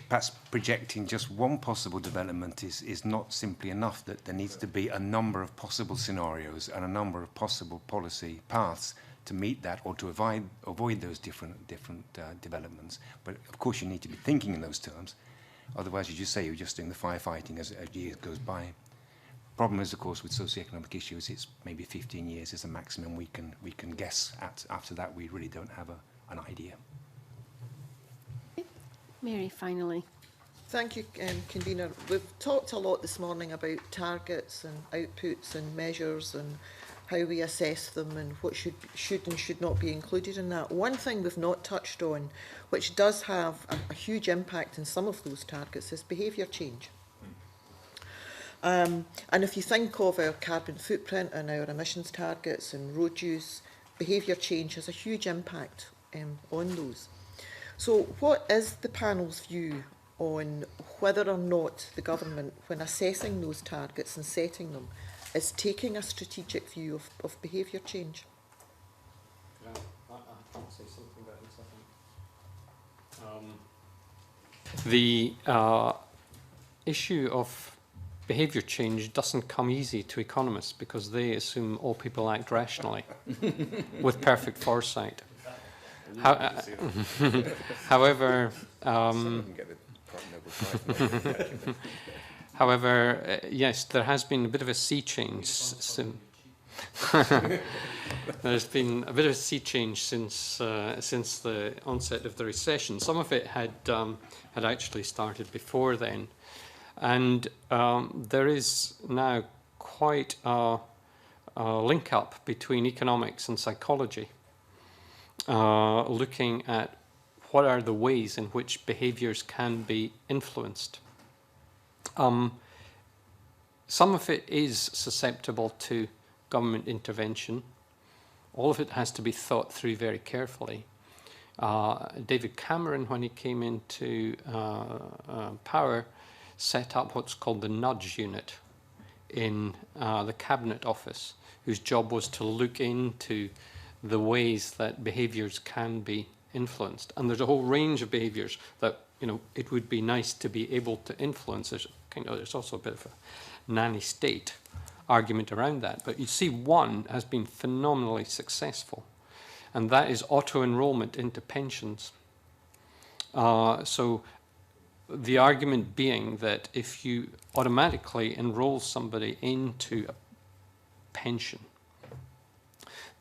perhaps projecting just one possible development is not simply enough, that there needs to be a number of possible scenarios and a number of possible policy paths to meet that or to avoid those different developments. But of course you need to be thinking in those terms. Otherwise, as you say, you're just doing the firefighting as years goes by. Problem is, of course, with socioeconomic issues, it's maybe 15 years is the maximum we can guess at. After that, we really don't have an idea. Mary, finally. Thank you, Convener. We've talked a lot this morning about targets and outputs and measures and how we assess them and what should and should not be included in that. One thing we've not touched on, which does have a huge impact in some of those targets, is behaviour change. And if you think of our carbon footprint and our emissions targets and road use, behaviour change has a huge impact on those. So what is the panel's view on whether or not the government, when assessing those targets and setting them, is taking a strategic view of behaviour change? I'll say something about this, I think. The issue of behaviour change doesn't come easy to economists because they assume all people act rationally with perfect foresight. However, yes, there has been a bit of a sea change. There's been a bit of a sea change since the onset of the recession. Some of it had actually started before then, and there is now quite a link up between economics and psychology, looking at what are the ways in which behaviours can be influenced. Some of it is susceptible to government intervention. All of it has to be thought through very carefully. David Cameron, when he came into power, set up what's called the Nudge Unit in the Cabinet Office, whose job was to look into the ways that behaviours can be influenced. And there's a whole range of behaviours that, you know, it would be nice to be able to influence. There's also a bit of a nanny state argument around that. But you see, one has been phenomenally successful, and that is auto-enrollment into pensions. So the argument being that if you automatically enroll somebody into a pension,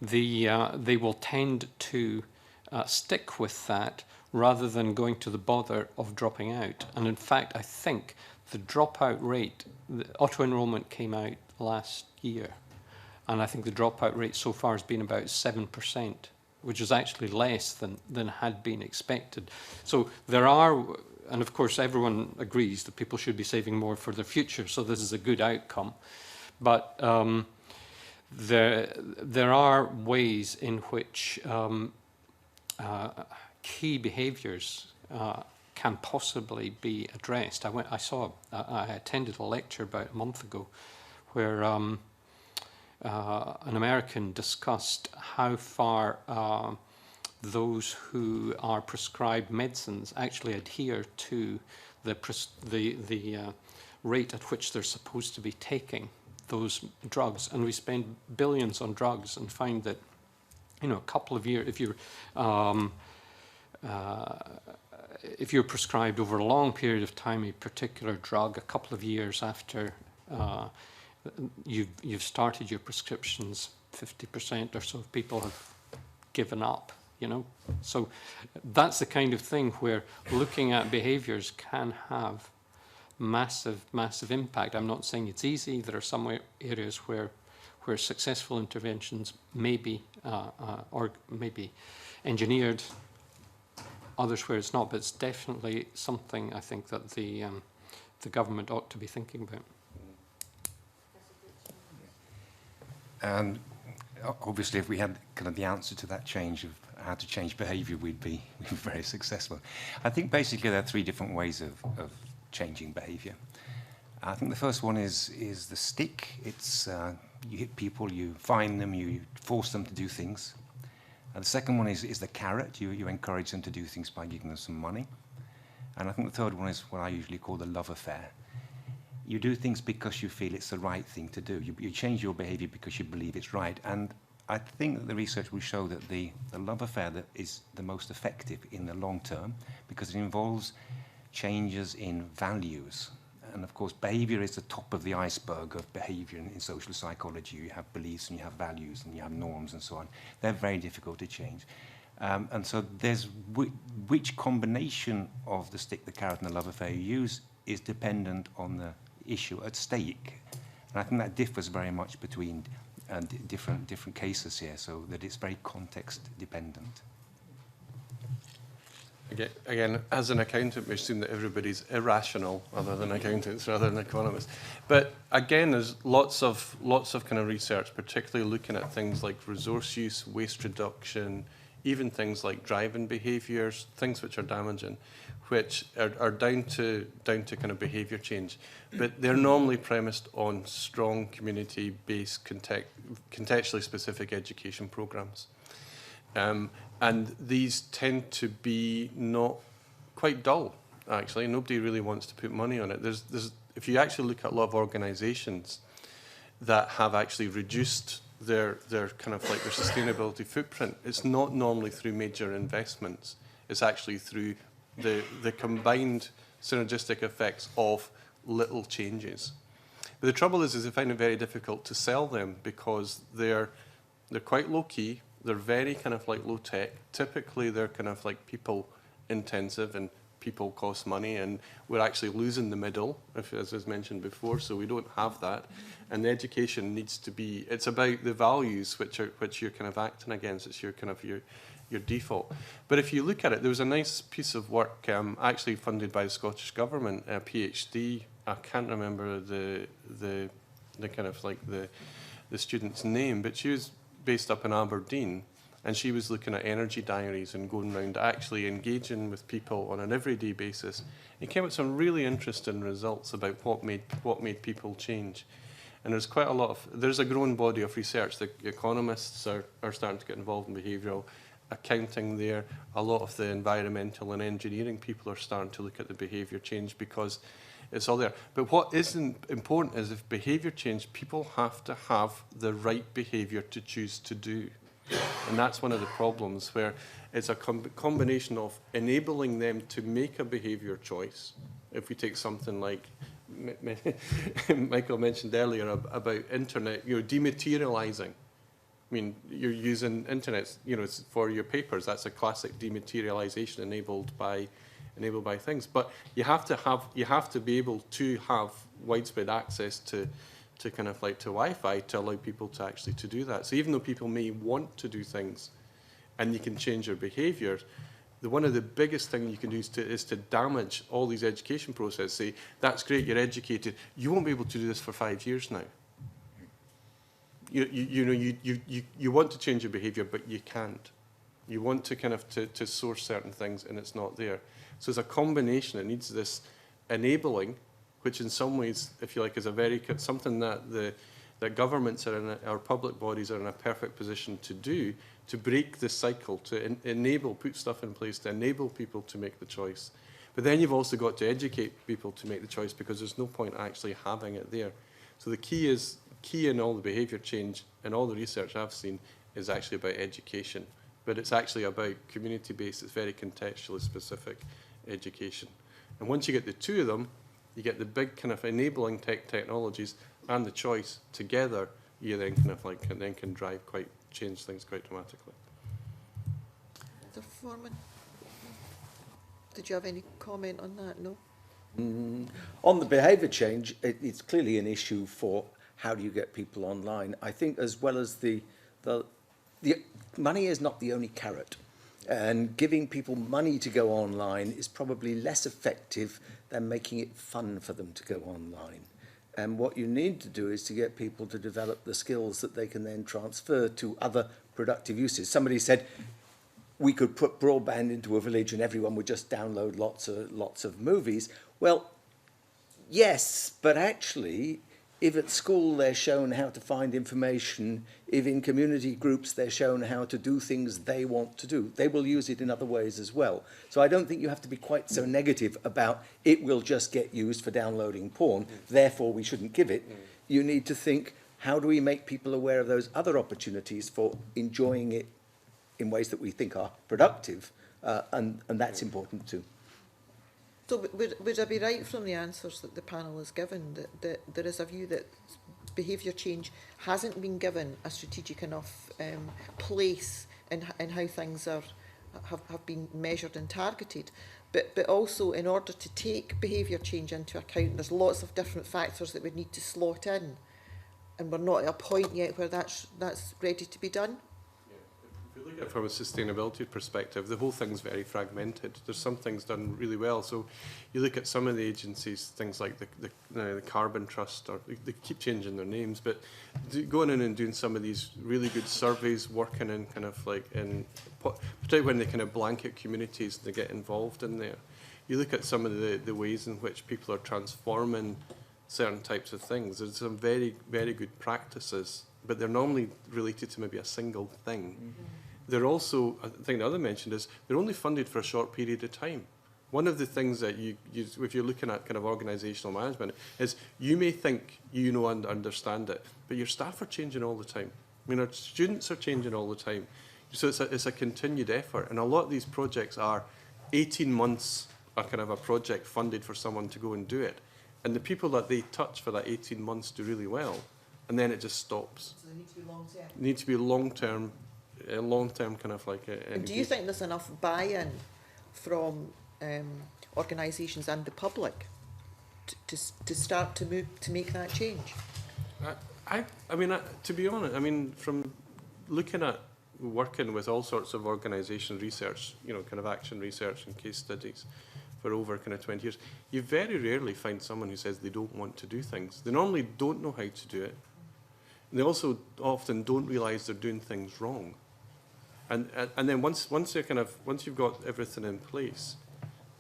they will tend to stick with that rather than going to the bother of dropping out. And in fact, I think the dropout rate, the auto-enrollment came out last year, and I think the dropout rate so far has been about 7%, which is actually less than had been expected. So there are, and of course everyone agrees that people should be saving more for their future, so this is a good outcome. But there are ways in which key behaviours can possibly be addressed. I attended a lecture about a month ago where an American discussed how far those who are prescribed medicines actually adhere to the rate at which they're supposed to be taking those drugs. And we spend billions on drugs and find that, you know, a couple of years, if you're prescribed over a long period of time a particular drug, a couple of years after you've started your prescriptions, 50% or so of people have given up, you know. So that's the kind of thing where looking at behaviours can have massive, massive impact. I'm not saying it's easy. There are some areas where successful interventions may be or maybe engineered, others where it's not, but it's definitely something I think that the government ought to be thinking about. And obviously, if we had kind of the answer to that change of how to change behaviour, we'd be very successful. I think basically there are three different ways of changing behaviour. I think the first one is the stick. It's you hit people, you fine them, you force them to do things. And the second one is the carrot. You encourage them to do things by giving them some money. And I think the third one is what I usually call the love affair. You do things because you feel it's the right thing to do. You change your behaviour because you believe it's right. And I think that the research will show that the love affair that is the most effective in the long term, because it involves changes in values. And of course, behaviour is the top of the iceberg of behaviour in social psychology. You have beliefs and you have values and you have norms and so on. They're very difficult to change. And so there's which combination of the stick, the carrot and the love affair you use is dependent on the issue at stake. And I think that differs very much between different cases here, so that it's very context dependent. Again, as an accountant, we assume that everybody's irrational, other than accountants rather than economists. But again, there's lots of kind of research, particularly looking at things like resource use, waste reduction, even things like driving behaviours, things which are damaging, which are down to kind of behaviour change. But they're normally premised on strong community-based, contextually specific education programmes. And these tend to be not quite dull, actually. Nobody really wants to put money on it. If you actually look at a lot of organisations that have actually reduced their kind of like their sustainability footprint, it's not normally through major investments. It's actually through the combined synergistic effects of little changes. But the trouble is they find it very difficult to sell them because they're quite low key. They're very kind of like low tech. Typically, they're kind of like people intensive, and people cost money, and we're actually losing the middle, as was mentioned before. So we don't have that, and the education needs to be. It's about the values which you're kind of acting against. It's your kind of your default. But if you look at it, there was a nice piece of work actually funded by the Scottish Government, a PhD. I can't remember the kind of like the student's name, but she was based up in Aberdeen, and she was looking at energy diaries and going around actually engaging with people on an everyday basis. It came with some really interesting results about what made people change. And there's quite a lot of, there's a growing body of research. The economists are starting to get involved in behavioural accounting there. A lot of the environmental and engineering people are starting to look at the behaviour change because it's all there. But what isn't important is if behaviour change, people have to have the right behaviour to choose to do. And that's one of the problems, where it's a combination of enabling them to make a behaviour choice. If we take something like Michael mentioned earlier about internet, dematerialising. I mean, you're using internet, for your papers. That's a classic dematerialisation enabled by things. But you have to be able to have widespread access to kind of like to Wi-Fi to allow people to actually to do that. So even though people may want to do things, and you can change their behaviours, one of the biggest things you can do is to damage all these education processes. Say, that's great, you're educated. You won't be able to do this for 5 years now. You want to change your behaviour, but you can't. You want to kind of to source certain things, and it's not there. So it's a combination. It needs this enabling, which in some ways, if you like, is something that governments our public bodies are in a perfect position to do, to break this cycle, to put stuff in place to enable people to make the choice. But then you've also got to educate people to make the choice, because there's no point actually having it there. So the key in all the behaviour change and all the research I've seen is actually about education. But it's actually about community-based, it's very contextually specific education. And once you get the two of them, you get the big kind of enabling technologies and the choice together, you then kind of like can change things quite dramatically. The Foreman, did you have any comment on that? No? On the behaviour change, it's clearly an issue for how do you get people online. I think as well as the money is not the only carrot. And giving people money to go online is probably less effective than making it fun for them to go online. And what you need to do is to get people to develop the skills that they can then transfer to other productive uses. Somebody said we could put broadband into a village and everyone would just download lots of movies. Well, yes, but actually, if at school they're shown how to find information, if in community groups they're shown how to do things they want to do, they will use it in other ways as well. So I don't think you have to be quite so negative about it will just get used for downloading porn, therefore we shouldn't give it. You need to think, how do we make people aware of those other opportunities for enjoying it in ways that we think are productive, and that's important too. So would I be right from the answers that the panel has given that there is a view that behaviour change hasn't been given a strategic enough place in how things have been measured and targeted, but also in order to take behaviour change into account, there's lots of different factors that would need to slot in, and we're not at a point yet where that's ready to be done? If we look at it from a sustainability perspective, the whole thing's very fragmented. There's some things done really well. So you look at some of the agencies, things like the Carbon Trust, or they keep changing their names, but going in and doing some of these really good surveys, working in kind of like in, particularly when they kind of blanket communities, they get involved in there. You look at some of the ways in which people are transforming certain types of things. There's some very, very good practices, but they're normally related to maybe a single thing. Mm-hmm. They're also, I think the other mentioned is, they're only funded for a short period of time. One of the things that if you're looking at kind of organisational management, is you may think you know and understand it, but your staff are changing all the time. I mean, our students are changing all the time. So it's a continued effort, and a lot of these projects are 18 months, a kind of a project funded for someone to go and do it. And the people that they touch for that 18 months do really well, and then it just stops. So they need to be long-term? Need to be long-term kind of like... And do you think there's enough buy-in from organisations and the public to start to move, to make that change? I mean, to be honest, I mean, from looking at working with all sorts of organisation research, you know, kind of action research and case studies for over kind of 20 years, you very rarely find someone who says they don't want to do things. They normally don't know how to do it. And they also often don't realise they're doing things wrong. And then once you've got everything in place,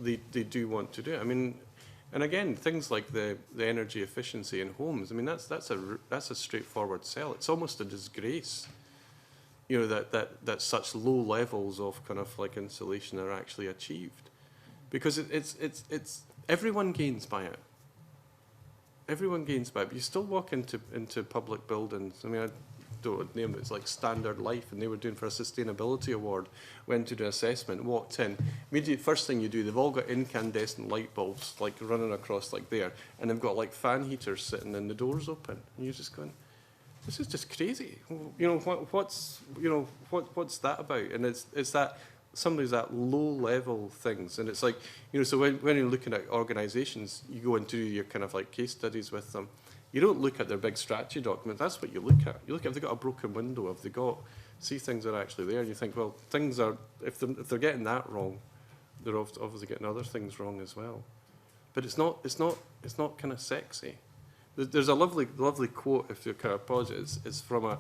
they do want to do it. I mean, and again, things like the energy efficiency in homes, I mean, that's a straightforward sell. It's almost a disgrace, you know, that such low levels of kind of like insulation are actually achieved. Because it's everyone gains by it. Everyone gains by it. But you still walk into public buildings. I mean, I don't name it. It's like Standard Life, and they were doing for a sustainability award. Went to do an assessment, walked in. Immediately, first thing you do, they've all got incandescent light bulbs like running across like there, and they've got like fan heaters sitting and the doors open. And you're just going, this is just crazy. You know what's that about? And it's that. Some of that low-level things, and it's like, you know, so when you're looking at organisations, you go and do your kind of like case studies with them. You don't look at their big strategy document. That's what you look at. You look at if they've got a broken window, if they got, see things are actually there, and you think, well, things are, if they're getting that wrong, they're obviously getting other things wrong as well. But it's not kind of sexy. There's a lovely quote, if you kind of pause it, it's from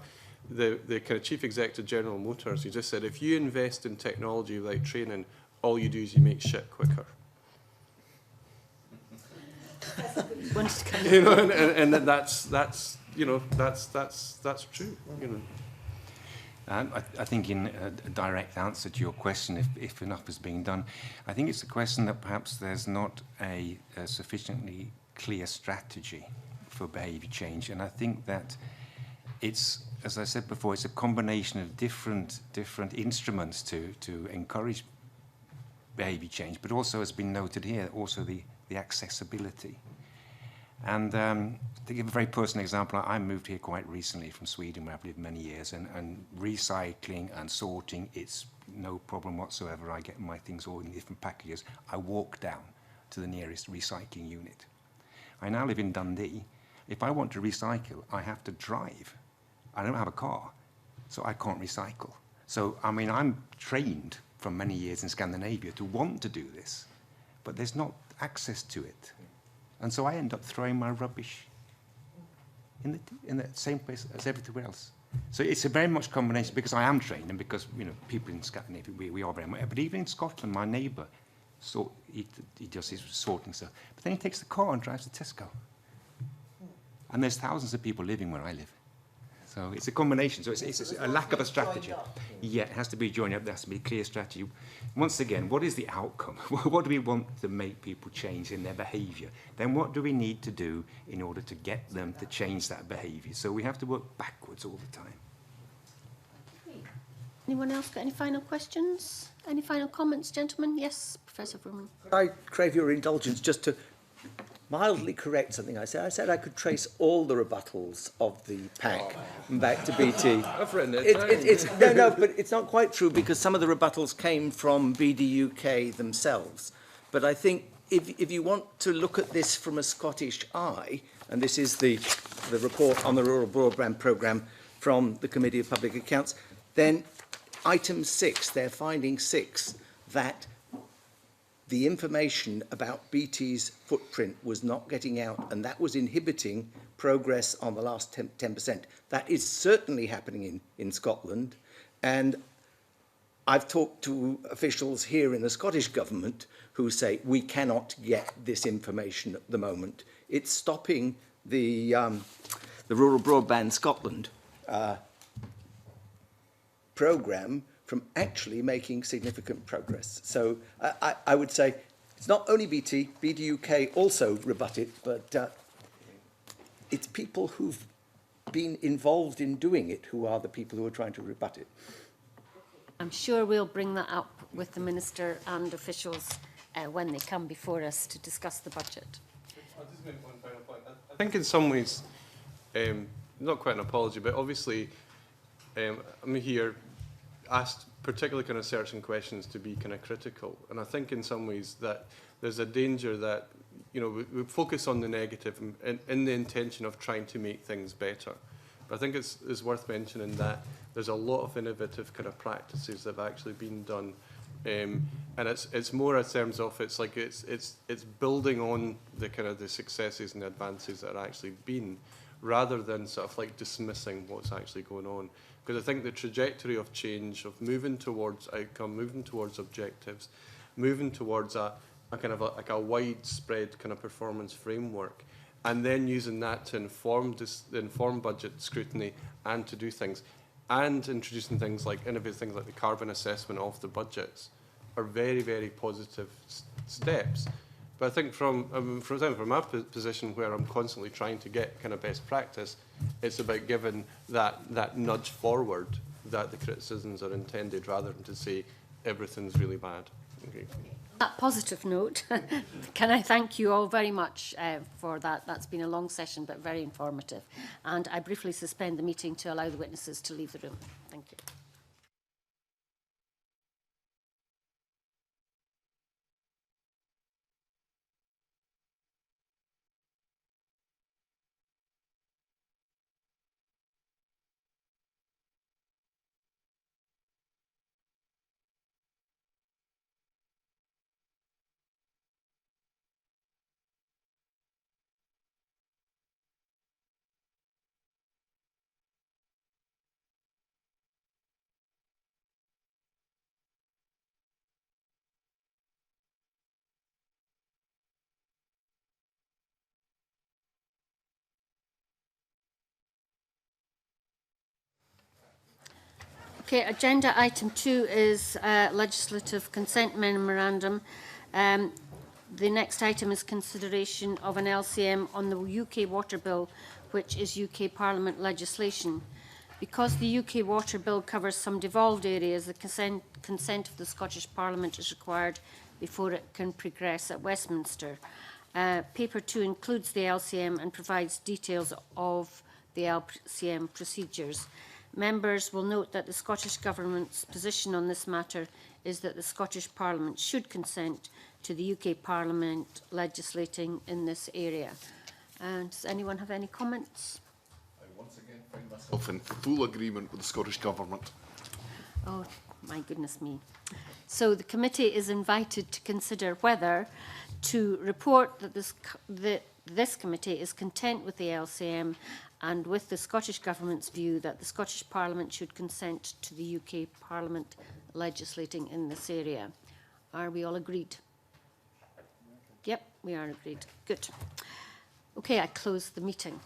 the kind of chief executive General Motors. He just said, if you invest in technology without training, all you do is you make shit quicker. You know, and that's you know, that's true. You know. I think in a direct answer to your question, if enough is being done, I think it's a question that perhaps there's not a sufficiently clear strategy for behaviour change, and I think that it's, as I said before, it's a combination of different instruments to encourage behaviour change, but also, as has been noted here, also the accessibility. And to give a very personal example, I moved here quite recently from Sweden, where I've lived many years, and recycling and sorting, it's no problem whatsoever. I get my things all in different packages. I walk down to the nearest recycling unit. I now live in Dundee. If I want to recycle, I have to drive. I don't have a car, so I can't recycle. So, I mean, I'm trained from many years in Scandinavia to want to do this, but there's not access to it. And so I end up throwing my rubbish in the same place as everywhere else. So it's a very much combination, because I am trained, and because, you know, people in Scandinavia, we are very much, but even in Scotland, my neighbour, he does his sorting stuff, but then he takes the car and drives to Tesco. And there's thousands of people living where I live. So it's a combination. So it's a lack of a strategy. Yeah, it has to be joined up. There has to be a clear strategy. Once again, what is the outcome? What do we want to make people change in their behaviour? Then what do we need to do in order to get them to change that behaviour? So we have to work backwards all the time. Anyone else got any final questions? Any final comments, gentlemen? Yes, Professor Vrooman. I crave your indulgence just to mildly correct something I said. I said I could trace all the rebuttals of the pack back to BT. I've written it. No, but it's not quite true, because some of the rebuttals came from BDUK themselves. But I think if you want to look at this from a Scottish eye, and this is the report on the Rural Broadband Programme from the Committee of Public Accounts, then item 6, they're finding 6, that the information about BT's footprint was not getting out, and that was inhibiting progress on the last 10%. That is certainly happening in Scotland, and I've talked to officials here in the Scottish Government who say we cannot get this information at the moment. It's stopping the Rural Broadband Scotland programme from actually making significant progress. So I would say it's not only BT, BT UK also rebut it, but it's people who've been involved in doing it who are the people who are trying to rebut it. I'm sure we'll bring that up with the Minister and officials when they come before us to discuss the budget. I'll just make one final point. I think in some ways, not quite an apology, but obviously I'm here asked particularly kind of certain questions to be kind of critical. And I think in some ways that there's a danger that, you know, we focus on the negative in the intention of trying to make things better. But I think it's worth mentioning that there's a lot of innovative kind of practices that have actually been done. And it's more in terms of it's building on the kind of the successes and advances that are actually been, rather than sort of like dismissing what's actually going on. Because I think the trajectory of change, of moving towards outcome, moving towards objectives, moving towards a kind of like a widespread kind of performance framework, and then using that to inform budget scrutiny and to do things, and introducing things like innovative things like the carbon assessment of the budgets, are very, very positive steps. But I think from my position, where I'm constantly trying to get kind of best practice, it's about giving that nudge forward that the criticisms are intended, rather than to say everything's really bad. Okay. On that positive note, can I thank you all very much for that. That's been a long session, but very informative. And I briefly suspend the meeting to allow the witnesses to leave the room. Thank you. Okay, agenda item 2 is legislative consent memorandum. The next item is consideration of an LCM on the UK water bill, which is UK Parliament legislation. Because the UK water bill covers some devolved areas, the consent of the Scottish Parliament is required before it can progress at Westminster. Paper 2 includes the LCM and provides details of the LCM procedures. Members will note that the Scottish Government's position on this matter is that the Scottish Parliament should consent to the UK Parliament legislating in this area. Does anyone have any comments? I once again find myself in full agreement with the Scottish Government. Oh, my goodness me. So the committee is invited to consider whether to report that this committee is content with the LCM and with the Scottish Government's view that the Scottish Parliament should consent to the UK Parliament legislating in this area. Are we all agreed? Yep, we are agreed. Good. Okay, I close the meeting.